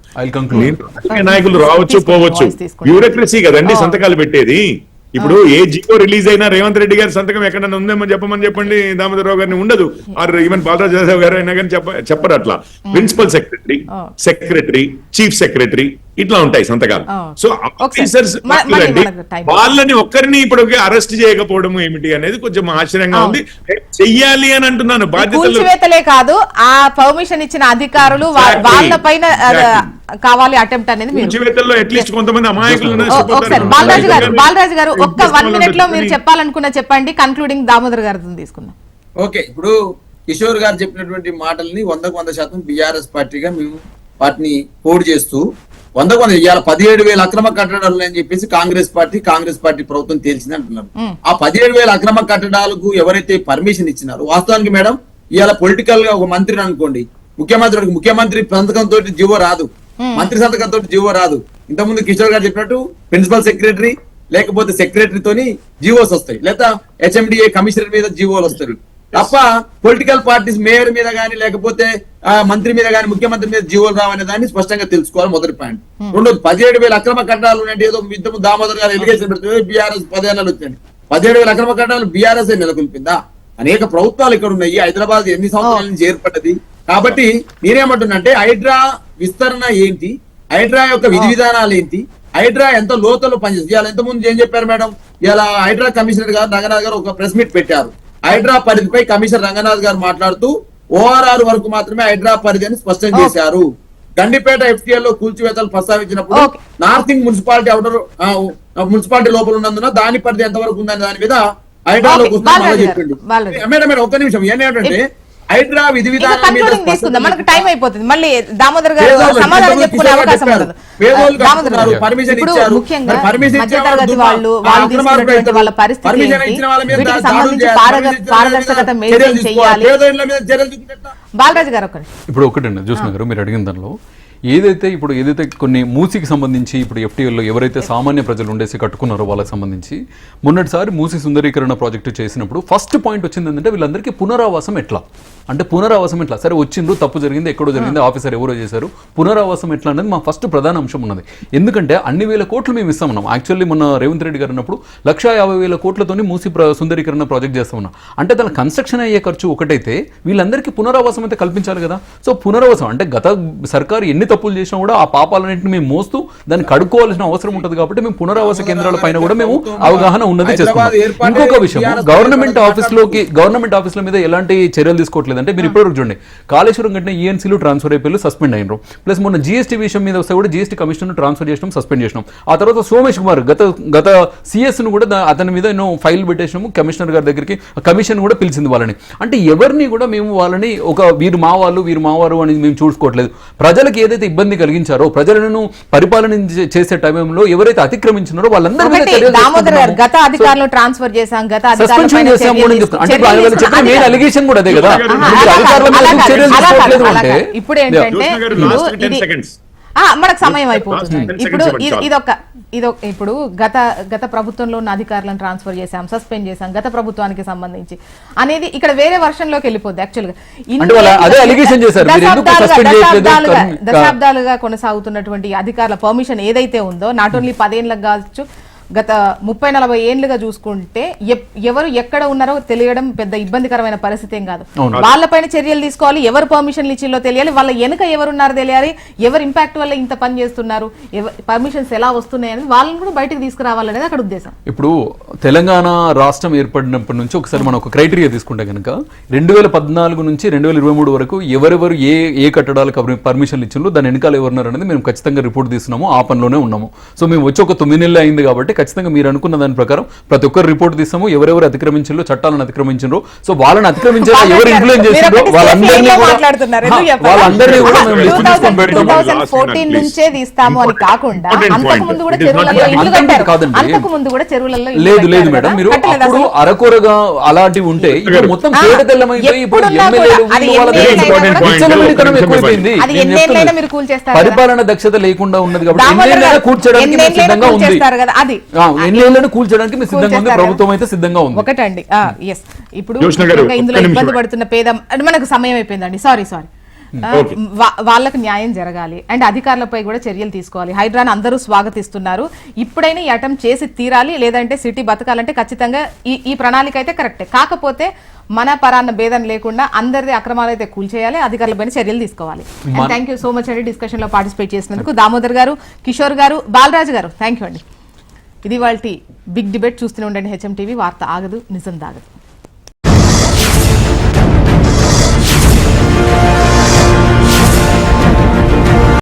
నాయకులు రావచ్చు పోవచ్చు, బ్యూరోక్రసీ కదండి సంతకాలు పెట్టేది. ఇప్పుడు ఏ జియో రిలీజ్ అయినా రేవంత్ రెడ్డి గారి సంతకం ఎక్కడన్నా ఉందేమో చెప్పమని చెప్పండి, దామోదరరావు గారిని ఉండదు, ఆర్ ఈవెన్ బాలరాజు యాదవ్ గారు అయినా కానీ చెప్పరు. అట్లా ప్రిన్సిపల్ సెక్రటరీ, చీఫ్ సెక్రటరీ ఇట్లా ఉంటాయి సంతకాలు. సో ఆఫీసర్స్ వాళ్ళని ఒక్కరిని ఇప్పుడు అరెస్ట్ చేయకపోవడం ఏమిటి అనేది కొంచెం ఆశ్చర్యంగా ఉంది. చెయ్యాలి అని అంటున్నాను. బాధ్యతలే కాదు, ఆ పర్మిషన్ ఇచ్చిన అధికారులు వాళ్ళ పైన కావాలి అటెంప్ట్ అనేది. అట్లీస్ట్ కొంతమంది అమాయకులు. బాలరాజు గారు ఒక్క 1 minute లో మీరు చెప్పాలనుకున్న చెప్పండి, కన్క్లూడింగ్ దామోదర్ గారితో తీసుకుందాం. ఓకే, ఇప్పుడు కిషోర్ గారు చెప్పినటువంటి మాటల్ని 100% బీఆర్ఎస్ పార్టీగా మేము వాటిని కోడ్ చేస్తూ 100 ఇవాళ 17,000 అక్రమ కట్టడాలు అని చెప్పేసి కాంగ్రెస్ పార్టీ ప్రభుత్వం తేల్చింది అంటున్నారు. ఆ 17,000 అక్రమ కట్టడాలకు ఎవరైతే పర్మిషన్ ఇచ్చినారో, వాస్తవానికి మేడం ఇవాళ పొలిటికల్ గా ఒక మంత్రిని అనుకోండి, ముఖ్యమంత్రి సంతకంతో జీవో రాదు, మంత్రి సంతకంతో జీవో రాదు. ఇంతకుముందు కిషోర్ గారు చెప్పినట్టు ప్రిన్సిపల్ సెక్రటరీ లేకపోతే సెక్రటరీతోని జీవోస్ వస్తాయి, లేదా హెచ్ఎండిఏ కమిషనర్ మీద జీవోలు వస్తాయి తప్ప పొలిటికల్ పార్టీస్ మేయర్ మీద గానీ లేకపోతే మంత్రి మీద గానీ ముఖ్యమంత్రి మీద జీవోలు రావనే దాన్ని స్పష్టంగా తెలుసుకోవాలి. మొదటి పాయింట్. రెండోది 17,000 అక్రమ కట్టడాలు అంటే ఏదో ఇంతకు దామోదర్ గారు ఎలిగేషన్ పెడుతుంది బీఆర్ఎస్ 10 ఏళ్ళు వచ్చాయి. 17,000 అక్రమ కట్టడాలు బీఆర్ఎస్ నెలకొల్పిందా? అనేక ప్రభుత్వాలు ఇక్కడ ఉన్నాయి. హైదరాబాద్ ఎన్ని సంవత్సరాల నుంచి ఏర్పడ్డది. కాబట్టి నేనేమంటున్నంటే హైడ్రా విస్తరణ ఏంటి, హైడ్రా యొక్క విధి విధానాలు ఏంటి, హైడ్రా ఎంత లోతులో పనిచేస్తుంది. ఇవాళ ఎంతమంది ఏం చెప్పారు మేడం, ఇలా హైడ్రా కమిషనర్ గారు రంగనాథ్ గారు ఒక ప్రెస్ మీట్ పెట్టారు. హైడ్రా పరిధిపై కమిషనర్ రంగనాథ్ గారు మాట్లాడుతూ ఓఆర్ఆర్ వరకు మాత్రమే హైడ్రా పరిధి అని స్పష్టం చేశారు. గండిపేట FTL లో కూల్చివేతలు ప్రస్తావించినప్పుడు నార్థింగ్ మున్సిపాలిటీ లోపల ఉన్నందున దాని పరిధి ఎంత వరకు ఉందని దాని మీద హైడ్రాలోకి వస్తుంది చెప్పింది. మేడం ఒక్క నిమిషం, ఏంటంటే హైడ్రా విధి విధానం మనకు టైం అయిపోతుంది, మళ్ళీ దామోదర్ గారు సమాధానం చెప్పుకునే అవకాశం ఉండదు. ఇప్పుడు ముఖ్యంగా మధ్యతరగతి వాళ్ళు తీసుకున్నటువంటి వాళ్ళ పరిస్థితి వీటికి సంబంధించి పారదర్శకత మెయింటైన్ చేయాలి. బాలరాజు గారు ఇప్పుడు ఒకటండి జ్యోత్స్న గారు మీరు అడిగిన దానిలో ఏదైతే కొన్ని మూసికి సంబంధించి ఇప్పుడు FTLలో ఎవరైతే సామాన్య ప్రజలు ఉండేసి కట్టుకున్నారో వాళ్ళకి సంబంధించి మొన్నటిసారి మూసి సుందరీకరణ ప్రాజెక్టు చేసినప్పుడు ఫస్ట్ పాయింట్ వచ్చింది ఏంటంటే వీళ్ళందరికీ పునరావాసం ఎట్లా సరే వచ్చిండ్రు, తప్పు జరిగింది, ఎక్కడో జరిగింది, ఆఫీసర్ ఎవరో చేశారు, పునరావాసం ఎట్లా అనేది మా ఫస్ట్ ప్రధాన అంశం ఉన్నది. ఎందుకంటే అన్ని వేల కోట్లు మేము ఇస్తామన్నాం. యాక్చువల్లీ మొన్న రేవంత్ రెడ్డి గారు అన్నప్పుడు 150,000 కోట్లతోని మూసి సుందరీకరణ ప్రాజెక్ట్ చేస్తామన్నాం. అంటే దాని కన్స్ట్రక్షన్ అయ్యే ఖర్చు ఒకటైతే వీళ్ళందరికీ పునరావాసం అయితే కల్పించాలి కదా. సో పునరావాసం అంటే గత సర్కారు ఎన్ని తప్పులు చేసినా కూడా ఆ పాపాలన్నింటినీ మేము మోస్తూ దాన్ని కడుక్కోవాల్సిన అవసరం ఉంటుంది. కాబట్టి మేము పునరావాస కేంద్రాల పైన కూడా మేము అవగాహన ఉన్నది చేస్తున్నాం. ఇంకొక విషయం, గవర్నమెంట్ ఆఫీసుల మీద ఎలాంటి చర్యలు తీసుకోవట్లేదు అంటే మీరు ఇప్పటివరకు చూడండి, కాళేశ్వరం కట్టిన ENCలు ట్రాన్స్ఫర్ అయిపోయి సస్పెండ్ అయినారు. ప్లస్ మొన్న GST విషయం మీద వస్తే కూడా GST కమిషనర్ ట్రాన్స్ఫర్ చేసినాం, సస్పెండ్ చేసినాం. ఆ తర్వాత సోమేష్ కుమార్ గత CS ను కూడా అతని మీద ఎన్నో ఫైల్ పెట్టేసినాము. కమిషనర్ గారి దగ్గరికి కమిషన్ కూడా పిలిచింది వాళ్ళని. అంటే ఎవరిని కూడా మేము వాళ్ళని వీరు మావారు అని మేము చూసుకోవట్లేదు. ప్రజలకు ఏదైతే ఇబ్బంది కలిగించారో, ప్రజలను పరిపాలన చేసే టైంలో ఎవరైతే అతిక్రమించినారో వాళ్ళందరూ గత అధికారులు ట్రాన్స్ఫర్ చేశాం, గత ఇప్పుడు ఏంటంటే మనకు సమయం అయిపోతుంది. ఇప్పుడు గత ప్రభుత్వంలో ఉన్న అధికారులను ట్రాన్స్ఫర్ చేశాం, సస్పెండ్ చేశాం, గత ప్రభుత్వానికి సంబంధించి అనేది ఇక్కడ వేరే వర్షన్లోకి వెళ్ళిపోద్ది. యాక్చువల్ గా దశాబ్దాలుగా కొనసాగుతున్నటువంటి అధికారుల పర్మిషన్ ఏదైతే ఉందో, నాట్ ఓన్లీ 10 ఏళ్ళకి కావచ్చు, గత 30-40 ఏళ్లుగా చూసుకుంటే ఎవరు ఎక్కడ ఉన్నారో తెలియడం పెద్ద ఇబ్బందికరమైన పరిస్థితి ఏం కాదు. వాళ్ళపైన చర్యలు తీసుకోవాలి, ఎవరు పర్మిషన్లు ఇచ్చిల్లో తెలియాలి, వాళ్ళ వెనుక ఎవరున్నారో తెలియాలి, ఎవరు ఇంపాక్ట్ వల్ల ఇంత పని చేస్తున్నారు, పర్మిషన్స్ ఎలా వస్తున్నాయి అనేది వాళ్ళని కూడా బయటకు తీసుకురావాలనేది అక్కడ ఉద్దేశం. ఇప్పుడు తెలంగాణ రాష్ట్రం ఏర్పడినప్పటి నుంచి ఒకసారి మనం ఒక క్రైటీరియా తీసుకుంటే కనుక 2014 నుంచి 2023 వరకు ఎవరెవరు ఏ కట్టడాలకు పర్మిషన్లు ఇచ్చిండ్రు, దాని వెనకాల ఎవరున్నారు అనేది మేము ఖచ్చితంగా రిపోర్ట్ తీస్తున్నాము, ఆ పనిలోనే ఉన్నాము. సో మేము వచ్చి ఒక 9 నెలలు అయింది కాబట్టి ఖచ్చితంగా మీరు అనుకున్న దాని ప్రకారం ప్రతి ఒక్కరు రిపోర్ట్ తీస్తాము, ఎవరెవరు అతిక్రమించిండ్రో, చట్టాలను అతిక్రమించిండ్రో, సో వాళ్ళని అతిక్రమించారా, ఎవరు ఇన్ఫ్లుయెన్స్ చేసిండ్రో వాళ్ళందరినీ కూడా మేము లిస్ట్ తీసుకొని పెడతాము. 2014 నుంచే తీస్తాము అని కాకుండా అంతకు ముందు కూడా చెరువులలో ఇల్లు కట్టారు, అంతకు ముందు కూడా చెరువులలో లేదు లేదు మేడం, మీరు అప్పుడు అరకొరగా అలాంటివి ఉంటే ఇప్పుడు మొత్తం కేటతెల్లమైపోయి ఇప్పుడు పరిపాలన దక్షత లేకుండా ఉన్నది కాబట్టి ఎన్నేళ్ళైనా కూర్చోడానికి మేము సిద్ధంగా ఉంది, ఎన్నేళ్ళను కూల్చడానికి మేము సిద్ధంగా ఉంది, ప్రభుత్వం అయితే సిద్ధంగా ఉంది. ఒకటండి ఎస్ ఇప్పుడు ఇందులో ఇబ్బంది పడుతున్న పేద మనకు సమయం అయిపోయిందండి, సారీ వాళ్ళకు న్యాయం జరగాలి అండ్ అధికారులపై కూడా చర్యలు తీసుకోవాలి. హైడ్రాని అందరూ స్వాగతిస్తున్నారు, ఇప్పుడైనా ఈ అటెంప్ట్ చేసి తీరాలి, లేదంటే సిటీ బతకాలంటే ఖచ్చితంగా ఈ ప్రణాళిక అయితే కరెక్టే. కాకపోతే మన పరాన్న భేదం లేకుండా అందరిది అక్రమాలు అయితే కూల్చేయాలి, అధికారులపైన చర్యలు తీసుకోవాలి. థ్యాంక్ యూ సో మచ్ అండి డిస్కషన్ లో పార్టిసిపేట్ చేసినందుకు. దామోదర్ గారు, కిషోర్ గారు, బాలరాజు గారు, థ్యాంక్ యూ అండి. ఇది వాళ్ళ బిగ్ డిబేట్. చూస్తూనే ఉండండి హెచ్ఎం టీవీ, వార్త ఆగదు, నిజం దాగదు.